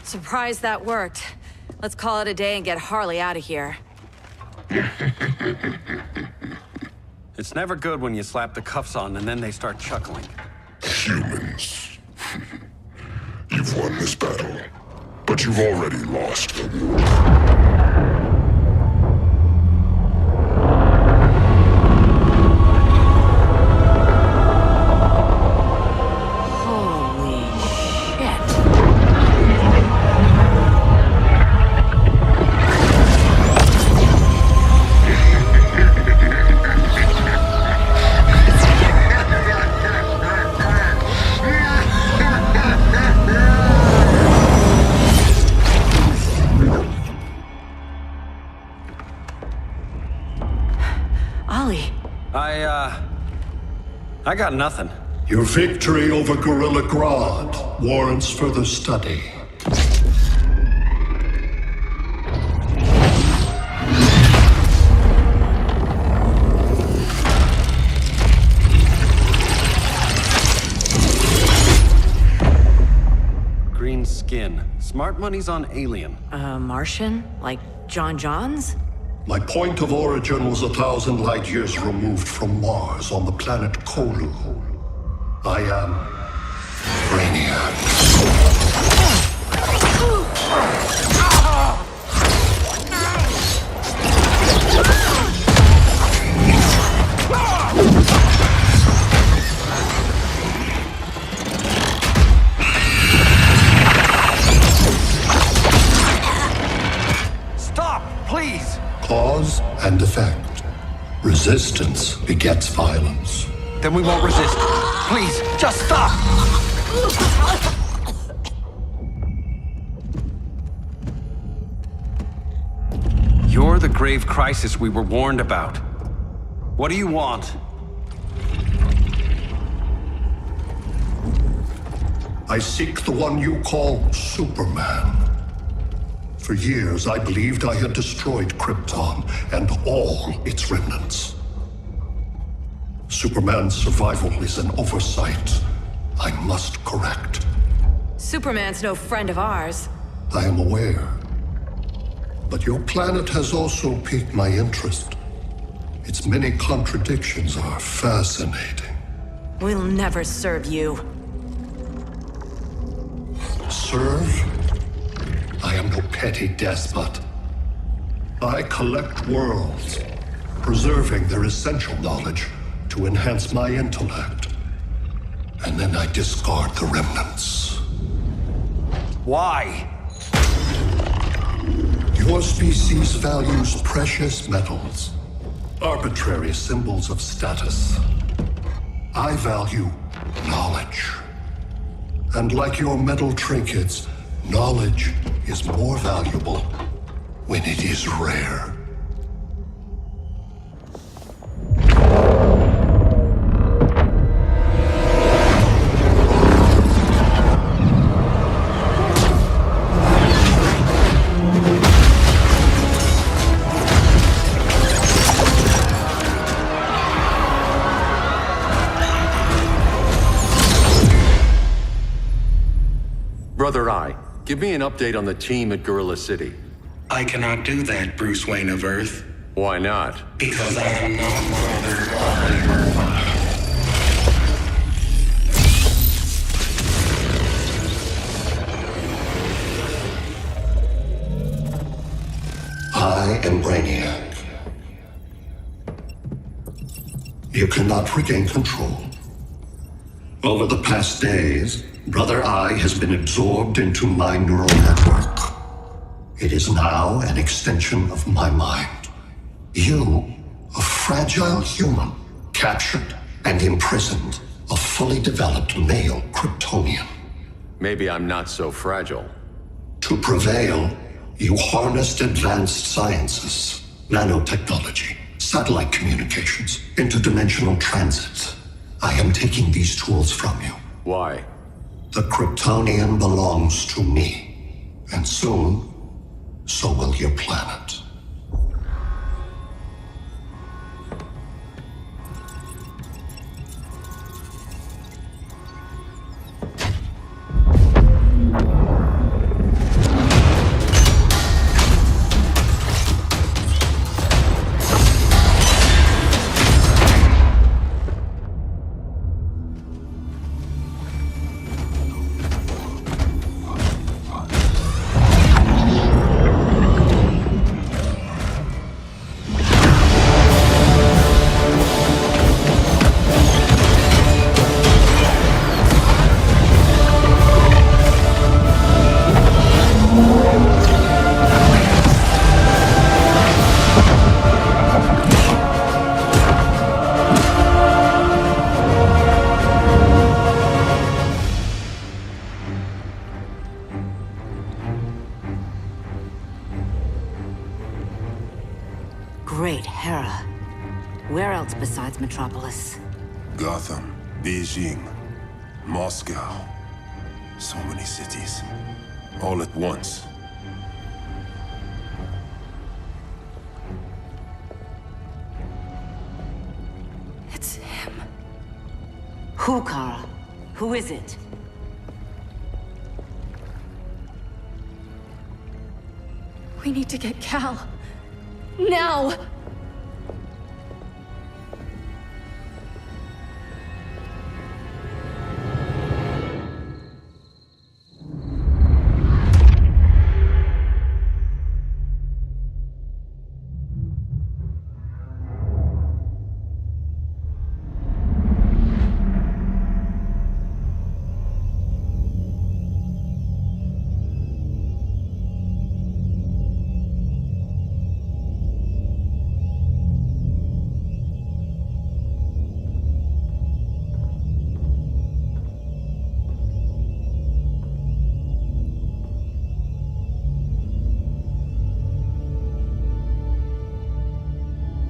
S2: Surprised that worked. Let's call it a day and get Harley out of here.
S11: It's never good when you slap the cuffs on and then they start chuckling.
S14: Humans. You've won this battle, but you've already lost the war.
S11: I got nothing.
S9: Your victory over Gorilla Grodd warrants further study.
S11: Green skin. Smart money's on alien.
S2: Martian? Like John Johns?
S9: My point of origin was 1,000 light years removed from Mars on the planet Kolu. I am Brainiac.
S11: Stop, please!
S9: Cause and effect. Resistance begets violence.
S11: Then we won't resist. Please, just stop! You're the grave crisis we were warned about. What do you want?
S9: I seek the one you call Superman. For years, I believed I had destroyed Krypton and all its remnants. Superman's survival is an oversight I must correct.
S2: Superman's no friend of ours.
S9: I am aware. But your planet has also piqued my interest. Its many contradictions are fascinating.
S2: We'll never serve you.
S9: Serve? I am no petty despot. I collect worlds, preserving their essential knowledge to enhance my intellect. And then I discard the remnants.
S11: Why?
S9: Your species values precious metals, arbitrary symbols of status. I value knowledge. And like your metal trinkets, knowledge is more valuable when it is rare.
S3: Brother Eye, give me an update on the team at Gorilla City.
S17: I cannot do that, Bruce Wayne of Earth.
S3: Why not?
S17: Because I am not Brother.
S9: I am Brainiac. You cannot regain control. Over the past days, Brother Eye has been absorbed into my neural network. It is now an extension of my mind. You, a fragile human, captured and imprisoned a fully developed male Kryptonian.
S3: Maybe I'm not so fragile.
S9: To prevail, you harnessed advanced sciences, nanotechnology, satellite communications, interdimensional transits. I am taking these tools from you.
S3: Why?
S9: The Kryptonian belongs to me. And soon, so will your planet.
S16: Great Hera. Where else besides Metropolis?
S15: Gotham, Beijing, Moscow. So many cities. All at once.
S1: It's him.
S16: Who, Kara? Who is it?
S1: We need to get Cal. Now!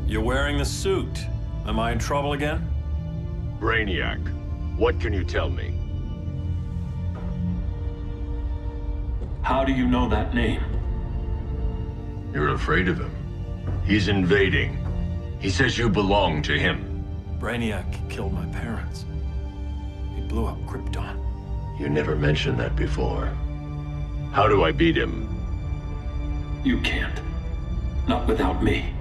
S7: You're wearing the suit. Am I in trouble again?
S3: Brainiac, what can you tell me?
S7: How do you know that name?
S3: You're afraid of him. He's invading. He says you belong to him.
S7: Brainiac killed my parents. He blew up Krypton.
S3: You never mentioned that before. How do I beat him?
S7: You can't. Not without me.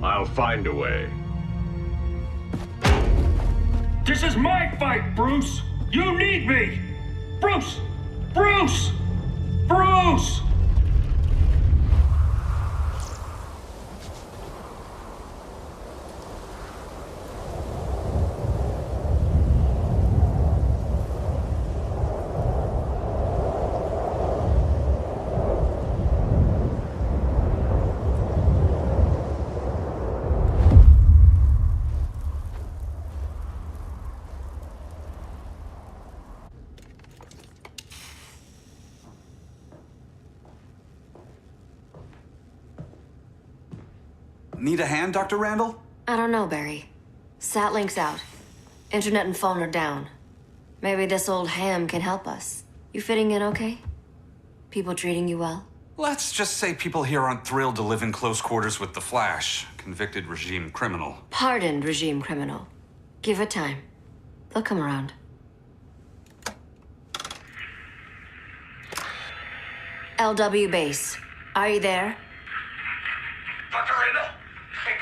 S3: I'll find a way.
S7: This is my fight, Bruce! You need me! Bruce! Bruce! Bruce!
S18: Need a hand, Dr. Randall?
S12: I don't know, Barry. Satlink's out. Internet and phone are down. Maybe this old ham can help us. You fitting in okay? People treating you well?
S18: Let's just say people here aren't thrilled to live in close quarters with the Flash, convicted regime criminal.
S12: Pardoned regime criminal. Give it time. They'll come around. LW base. Are you there?
S19: Dr. Randall? Hey,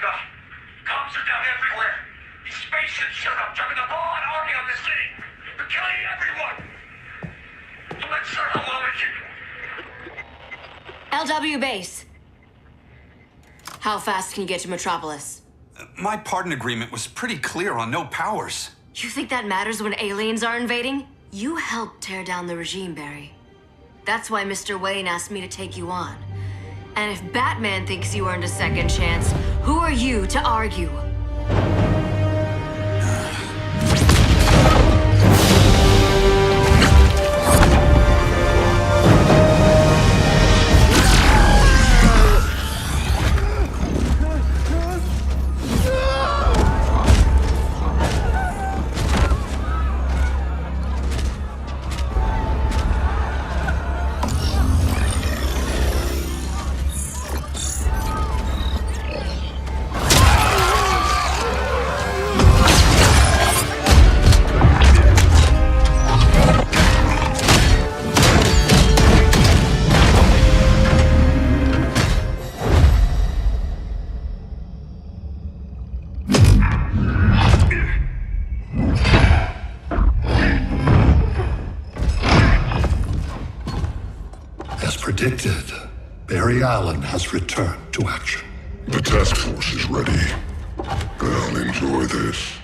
S19: comms are down everywhere. These spaceships showed up, dropping a ball and army on the city. They're killing everyone. I'm not sure how long it can...
S12: LW base. How fast can you get to Metropolis?
S18: My pardon agreement was pretty clear on no powers.
S12: You think that matters when aliens are invading? You helped tear down the regime, Barry. That's why Mr. Wayne asked me to take you on. And if Batman thinks you earned a second chance, who are you to argue?
S9: Predicted, Barry Allen has returned to action.
S14: The task force is ready. I'll enjoy this.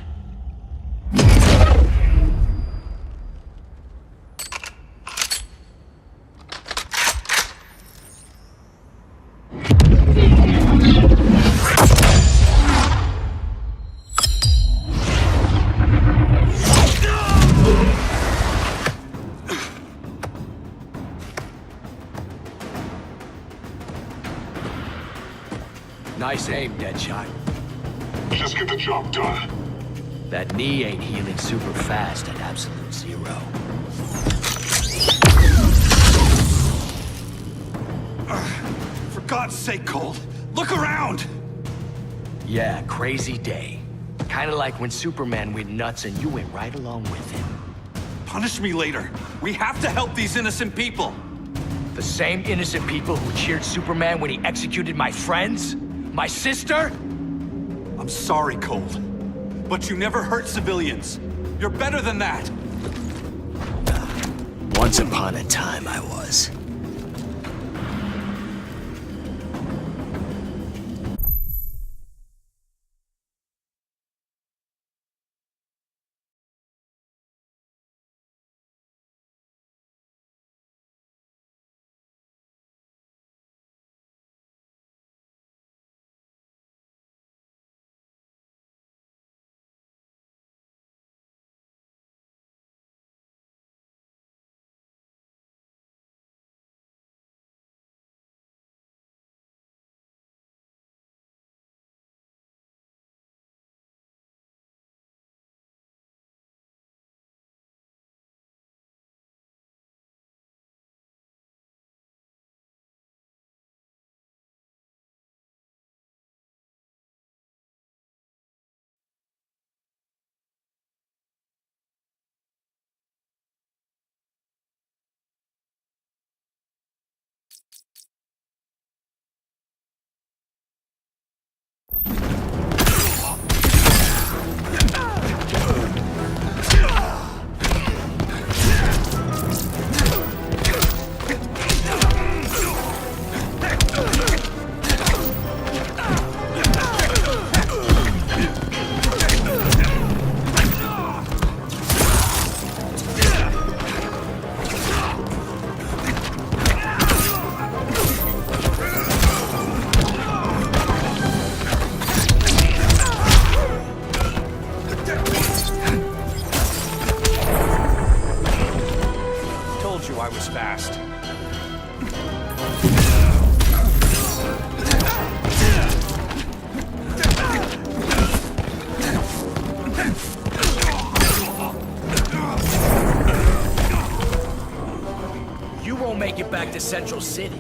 S8: Nice aim, Deadshot.
S14: Just get the job done.
S8: That knee ain't healing super fast at absolute zero.
S18: For God's sake, Cole, look around!
S8: Yeah, crazy day. Kinda like when Superman went nuts and you went right along with him.
S18: Punish me later. We have to help these innocent people.
S8: The same innocent people who cheered Superman when he executed my friends? My sister?
S18: I'm sorry, Cole, but you never hurt civilians. You're better than that.
S8: Once upon a time, I was. To Central City.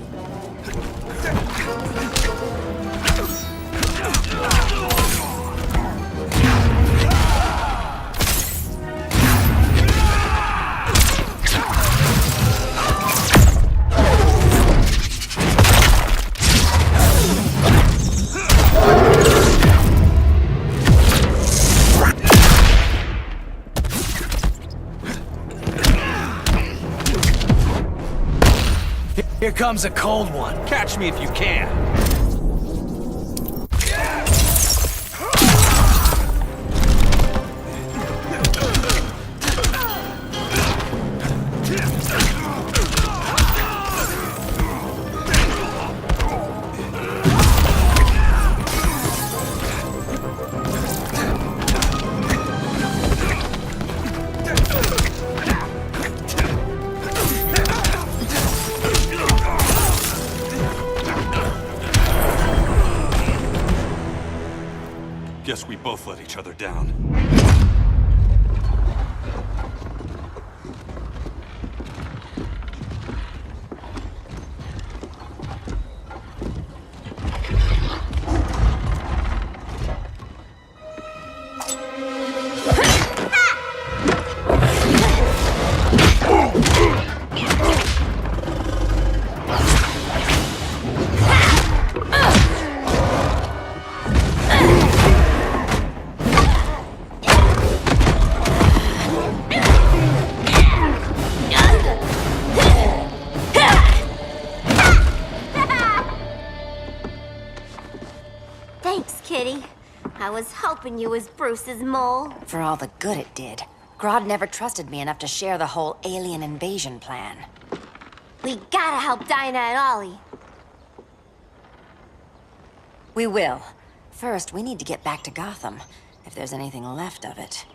S8: comes a cold one.
S11: Catch me if you can.
S18: Guess we both let each other down.
S13: Thanks, Kitty. I was hoping you was Bruce's mole.
S16: For all the good it did. Grodd never trusted me enough to share the whole alien invasion plan.
S13: We gotta help Dinah and Ollie.
S16: We will. First, we need to get back to Gotham, if there's anything left of it.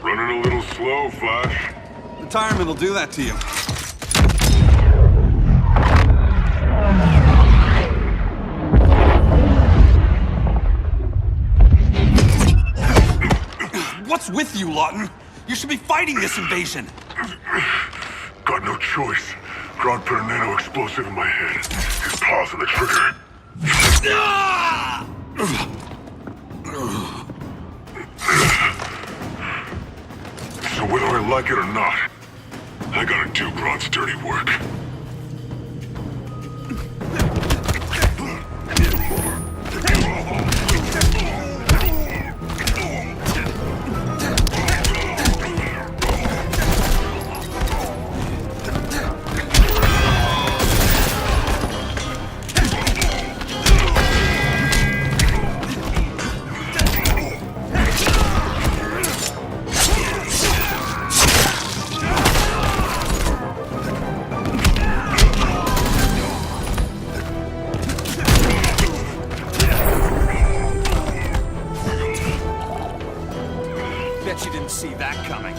S14: Running a little slow, Flash.
S18: Retirement will do that to you. What's with you, Lawton? You should be fighting this invasion.
S14: Got no choice. Grodd put a nano-explosive in my head. His paws on the trigger. So whether I like it or not, I gotta do Grodd's dirty work.
S11: Bet you didn't see that coming.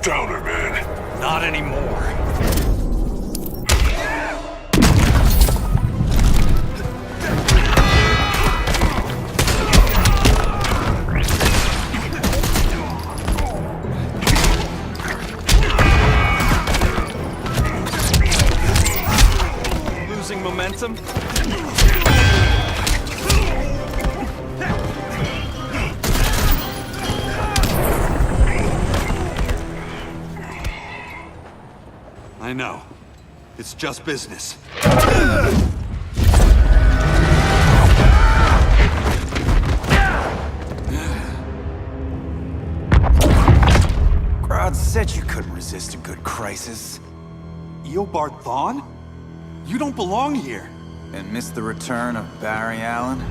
S14: Downer, man.
S11: Not anymore. Losing momentum?
S18: I know. It's just business.
S8: Grodd said you couldn't resist a good crisis.
S18: Eobard Thawne? You don't belong here.
S8: And miss the return of Barry Allen?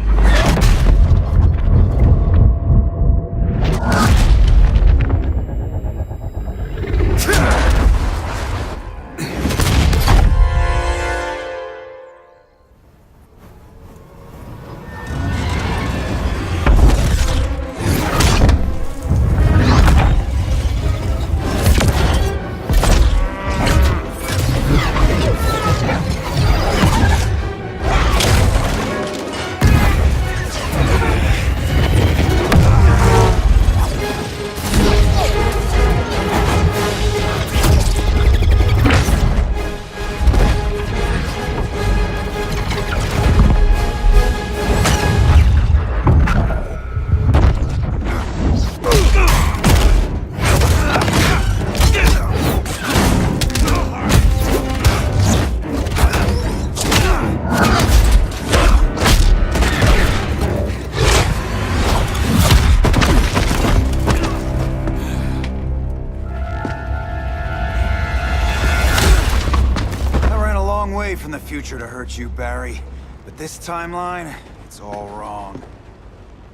S20: from the future to hurt you, Barry. But this timeline, it's all wrong.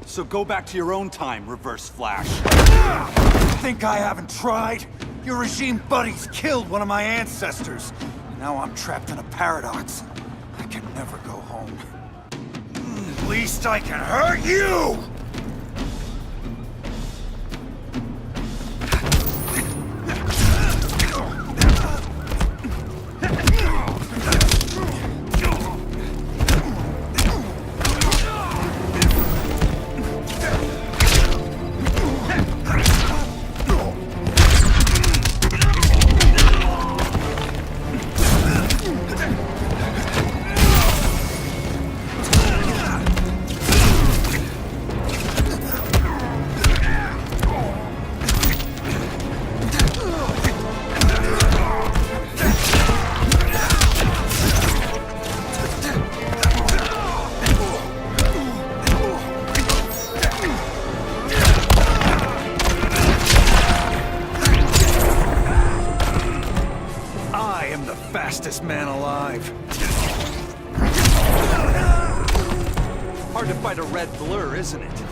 S21: So go back to your own time, Reverse Flash.
S20: Think I haven't tried? Your regime buddies killed one of my ancestors. Now I'm trapped in a paradox. I can never go home. At least I can hurt you! Fastest man alive.
S21: Hard to fight a red blur, isn't it?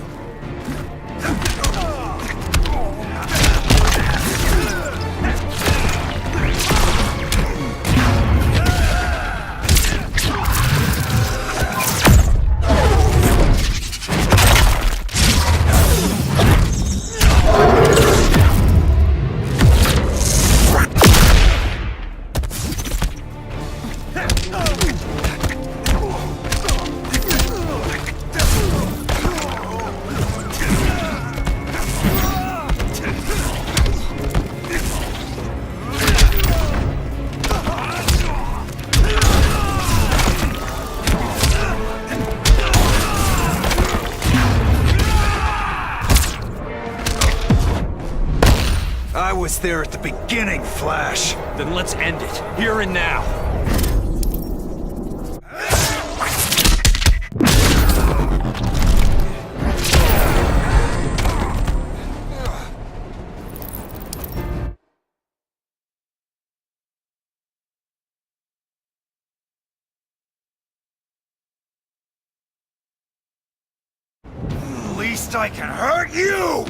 S20: I was there at the beginning, Flash.
S21: Then let's end it, here and now.
S20: At least I can hurt you!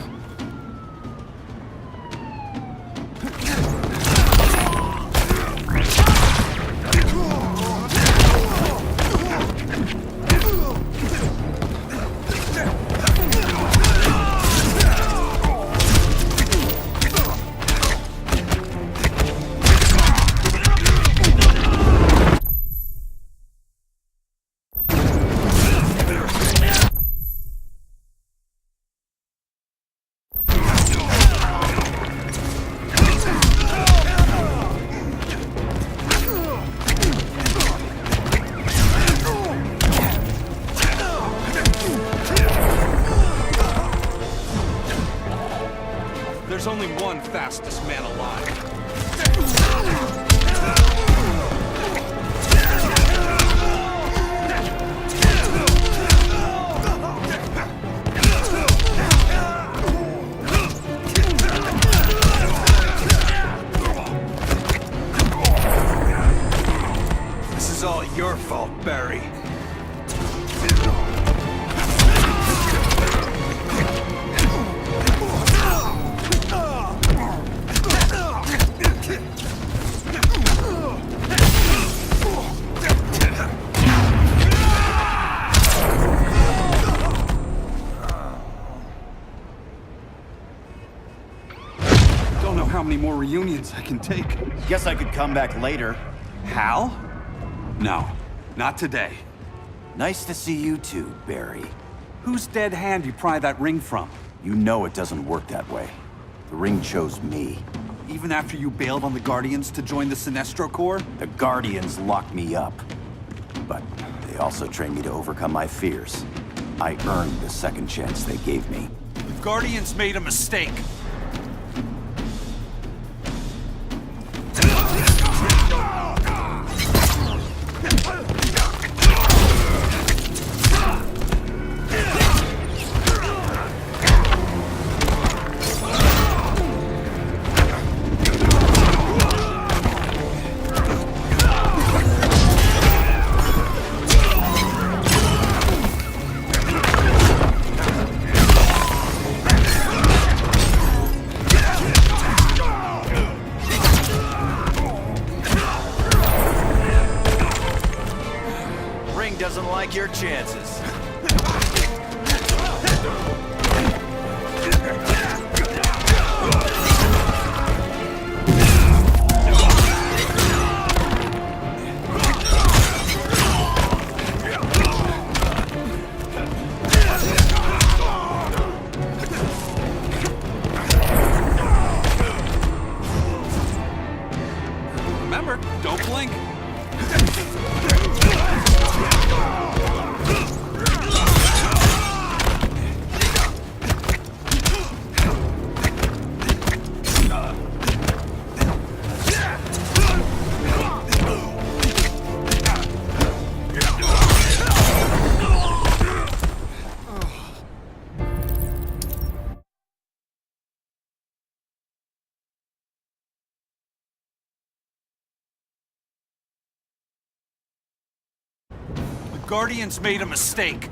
S21: There's only one fastest man alive.
S20: This is all your fault, Barry.
S21: Don't know how many more reunions I can take.
S4: Guess I could come back later.
S21: Hal? No, not today.
S4: Nice to see you too, Barry.
S21: Whose dead hand you pry that ring from?
S4: You know it doesn't work that way. The ring chose me.
S21: Even after you bailed on the Guardians to join the Sinestro Corps?
S4: The Guardians locked me up. But they also trained me to overcome my fears. I earned the second chance they gave me.
S21: The Guardians made a mistake.
S20: like your chances.
S11: Remember, don't blink.
S20: Guardians made a mistake.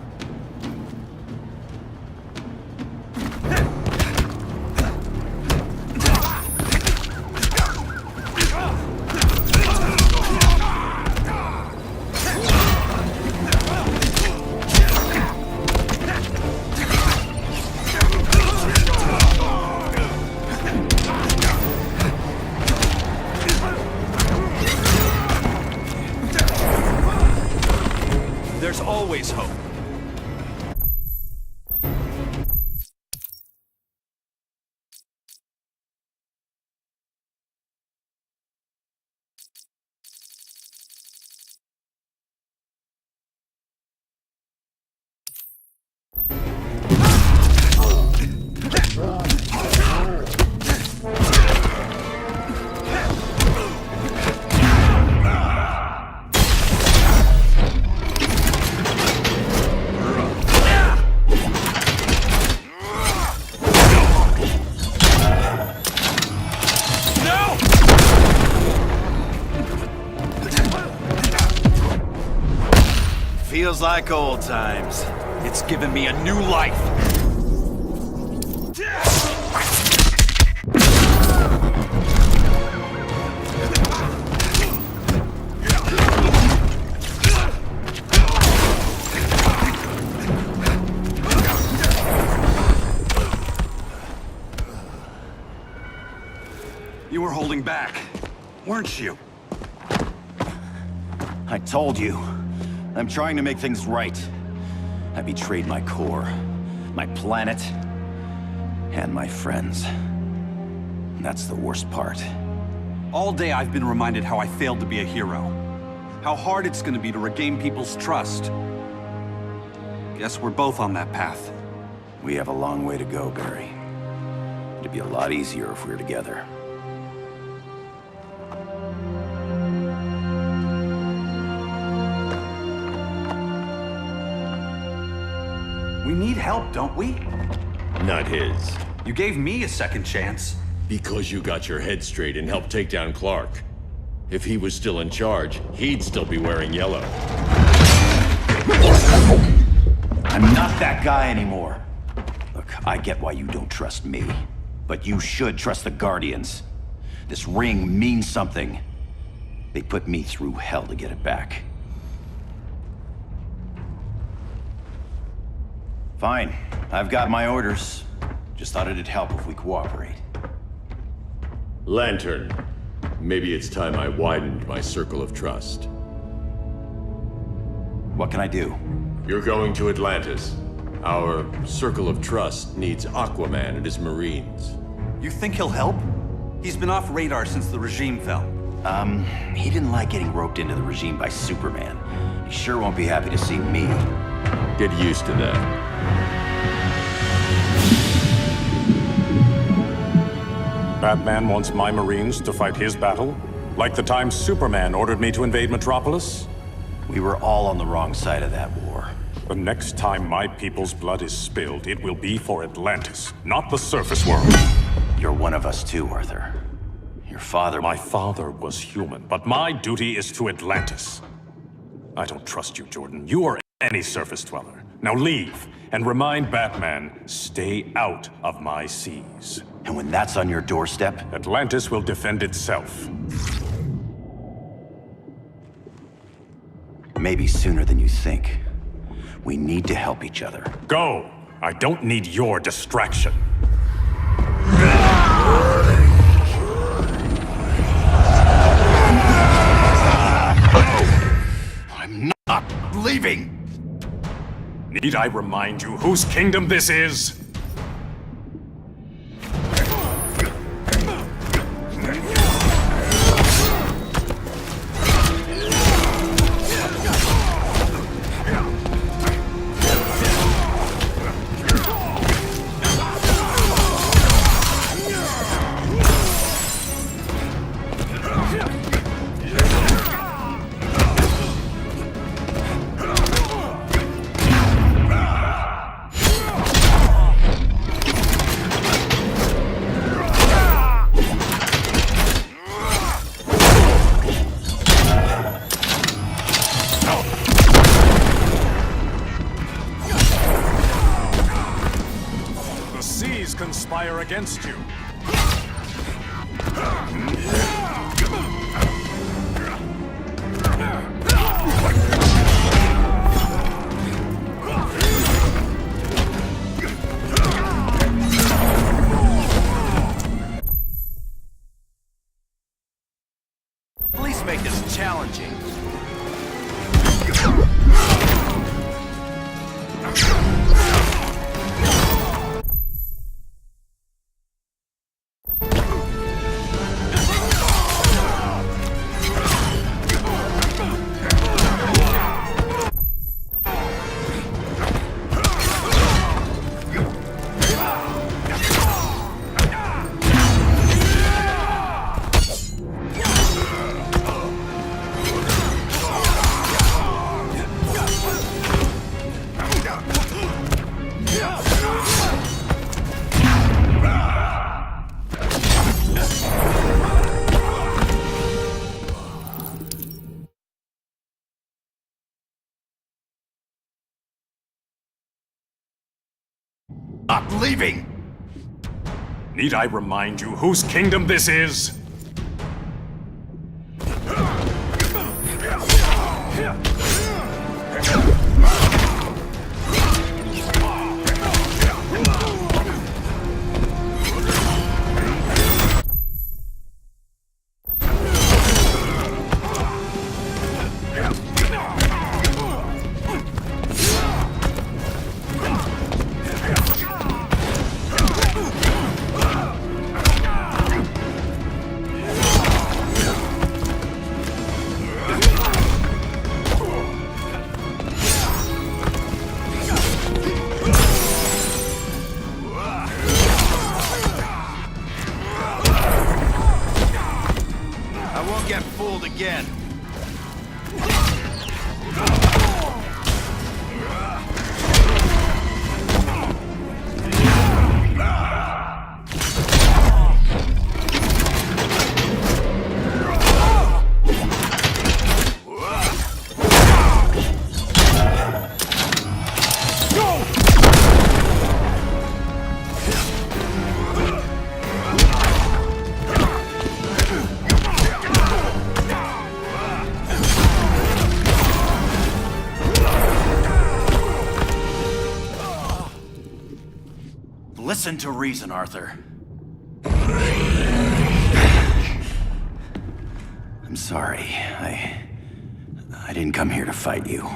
S20: There's always hope. Feels like old times. It's given me a new life.
S11: You were holding back, weren't you?
S4: I told you. I'm trying to make things right. I betrayed my core, my planet, and my friends. And that's the worst part.
S11: All day I've been reminded how I failed to be a hero. How hard it's gonna be to regain people's trust. Guess we're both on that path.
S4: We have a long way to go, Barry. It'd be a lot easier if we were together.
S11: We need help, don't we?
S3: Not his.
S11: You gave me a second chance.
S3: Because you got your head straight and helped take down Clark. If he was still in charge, he'd still be wearing yellow.
S4: I'm not that guy anymore. Look, I get why you don't trust me. But you should trust the Guardians. This ring means something. They put me through hell to get it back. Fine. I've got my orders. Just thought it'd help if we cooperate.
S3: Lantern. Maybe it's time I widened my circle of trust.
S4: What can I do?
S3: You're going to Atlantis. Our circle of trust needs Aquaman and his Marines.
S11: You think he'll help? He's been off radar since the regime fell.
S4: He didn't like getting roped into the regime by Superman. He sure won't be happy to see me.
S3: Get used to that.
S6: Batman wants my Marines to fight his battle? Like the time Superman ordered me to invade Metropolis?
S4: We were all on the wrong side of that war.
S6: The next time my people's blood is spilled, it will be for Atlantis, not the surface world.
S4: You're one of us too, Arthur. Your father...
S6: My father was human, but my duty is to Atlantis. I don't trust you, Jordan. You are any surface dweller. Now leave, and remind Batman, stay out of my seas.
S4: And when that's on your doorstep?
S6: Atlantis will defend itself.
S4: Maybe sooner than you think. We need to help each other.
S6: Go! I don't need your distraction.
S4: I'm not leaving!
S6: Need I remind you whose kingdom this is? Conspire against you.
S20: Please make this challenging.
S4: Not leaving!
S6: Need I remind you whose kingdom this is?
S20: Again. Listen to reason, Arthur.
S4: I'm sorry. I didn't come here to fight you.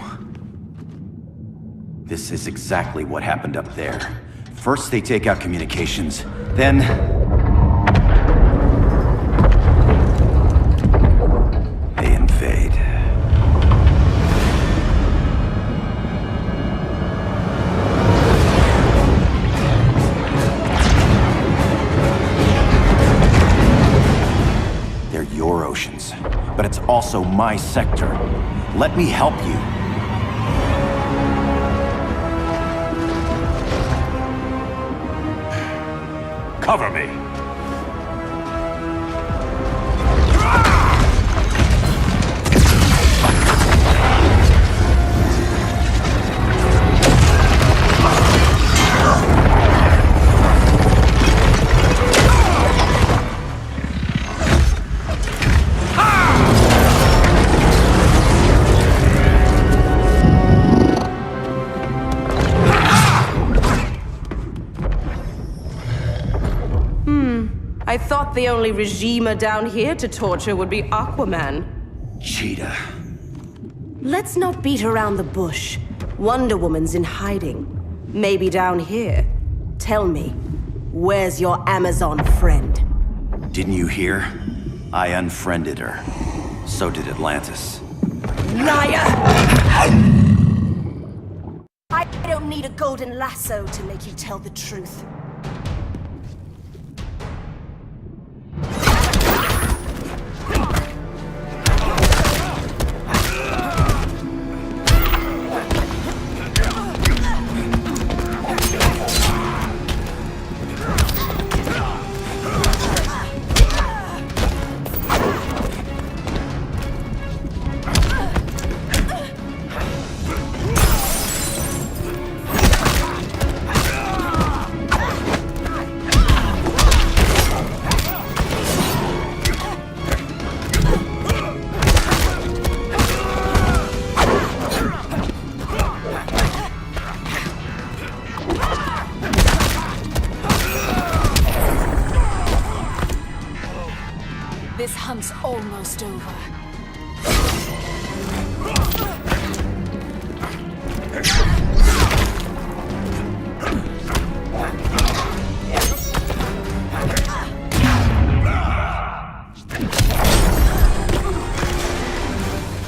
S4: This is exactly what happened up there. First they take out communications, then... they invade. They're your oceans, but it's also my sector. Let me help you.
S6: Cover me!
S5: I thought the only regimer down here to torture would be Aquaman.
S4: Cheetah.
S5: Let's not beat around the bush. Wonder Woman's in hiding. Maybe down here. Tell me, where's your Amazon friend?
S4: Didn't you hear? I unfriended her. So did Atlantis.
S5: Liar! I don't need a golden lasso to make you tell the truth.
S1: This hunt's almost over.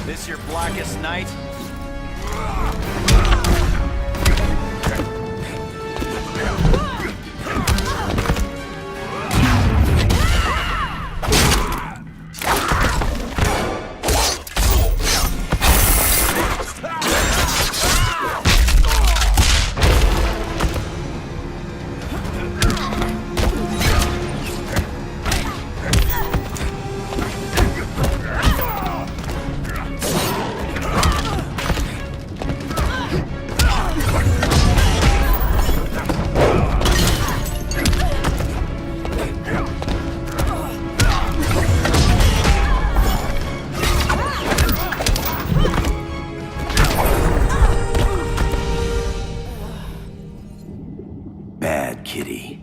S4: This your blackest night? Bad kitty.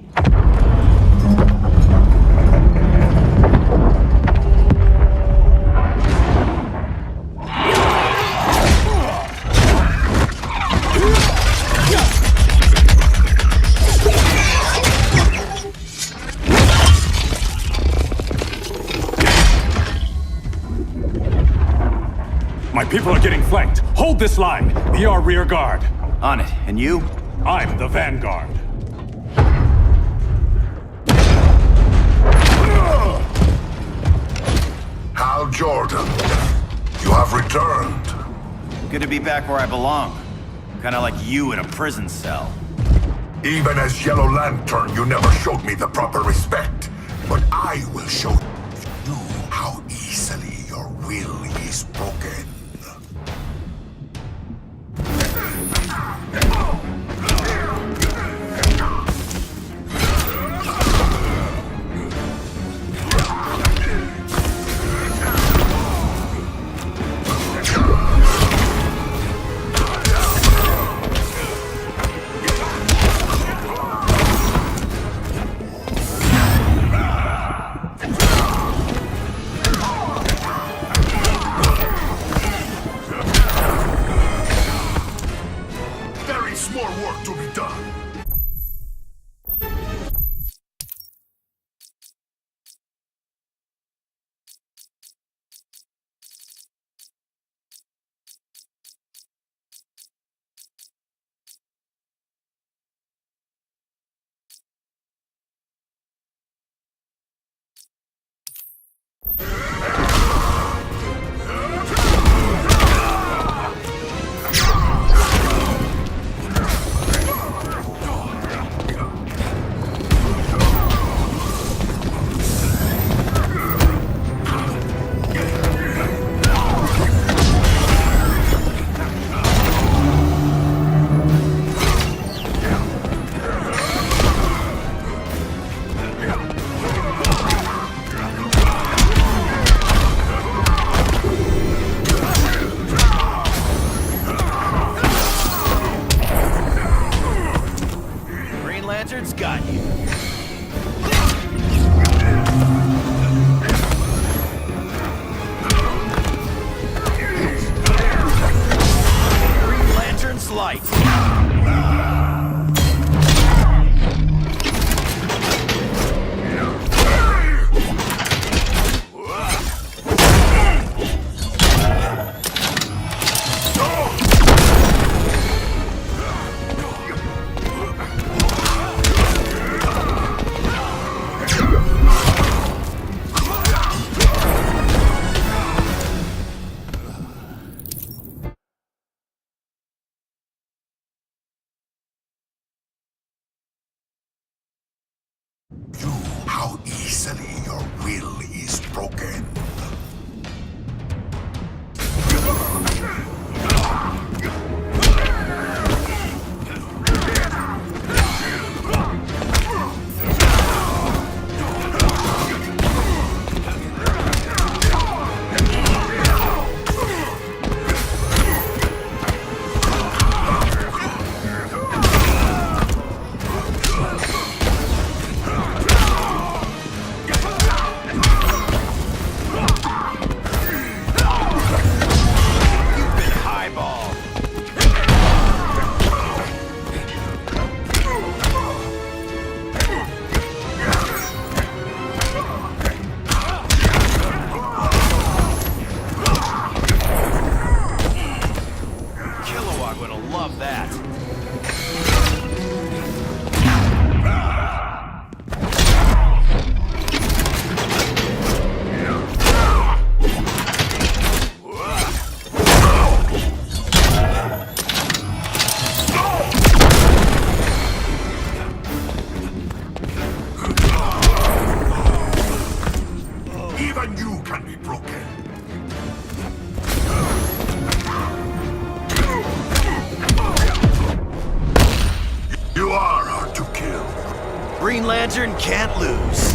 S6: My people are getting flanked. Hold this line. Be our rear guard.
S4: On it. And you?
S6: I'm the vanguard.
S9: Hal Jordan, you have returned.
S4: Good to be back where I belong. Kinda like you in a prison cell.
S9: Even as Yellow Lantern, you never showed me the proper respect. But I will show you how easily your will is broken. More work to be done. Lantern's got you.
S20: light!
S9: How easily your will is broken.
S20: Green Lantern can't lose.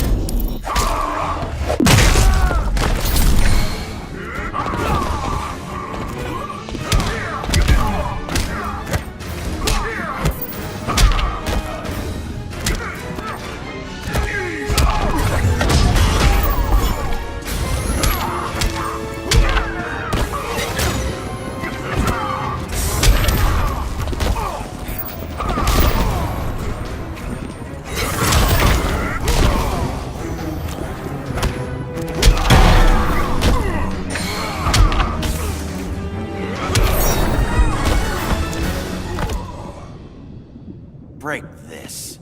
S20: Break this.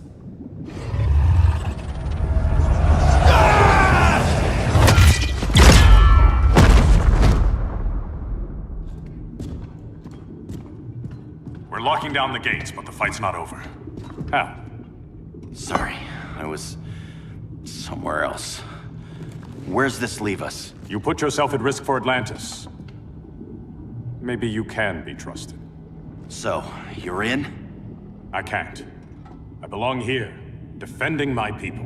S6: We're locking down the gates, but the fight's not over. How?
S4: Sorry, I was somewhere else. Where's this leave us?
S6: You put yourself at risk for Atlantis. Maybe you can be trusted.
S4: So, you're in?
S6: I can't. I belong here, defending my people.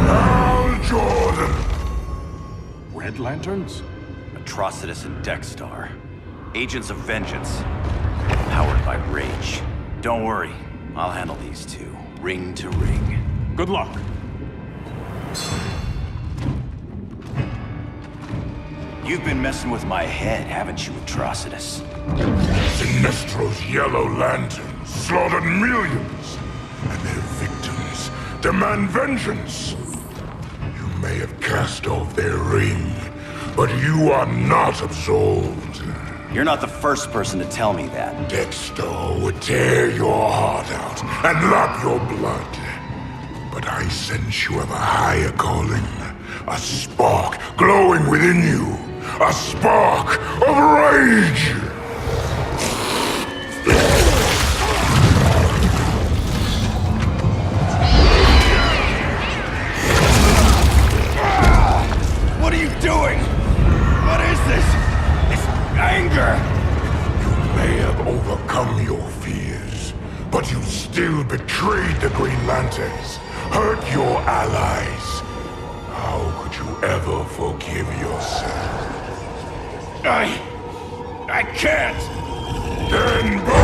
S9: Now, Jordan!
S6: Red Lanterns?
S4: Atrocitus and Dexstar. Agents of Vengeance. Powered by rage. Don't worry, I'll handle these two, ring to ring.
S6: Good luck.
S4: You've been messing with my head, haven't you, Atrocitus?
S9: Sinestro's yellow lanterns slaughtered millions, and their victims demand vengeance. You may have cast off their ring, but you are not absolved.
S4: You're not the first person to tell me that.
S9: Dexter would tear your heart out and lap your blood. But I sense you have a higher calling. A spark glowing within you. A spark of rage!
S20: What are you doing? What is this? It's anger!
S9: You may have overcome your fears, but you still betrayed the Green Lanterns, hurt your allies. How could you ever forgive yourself?
S14: I can't! Then burn!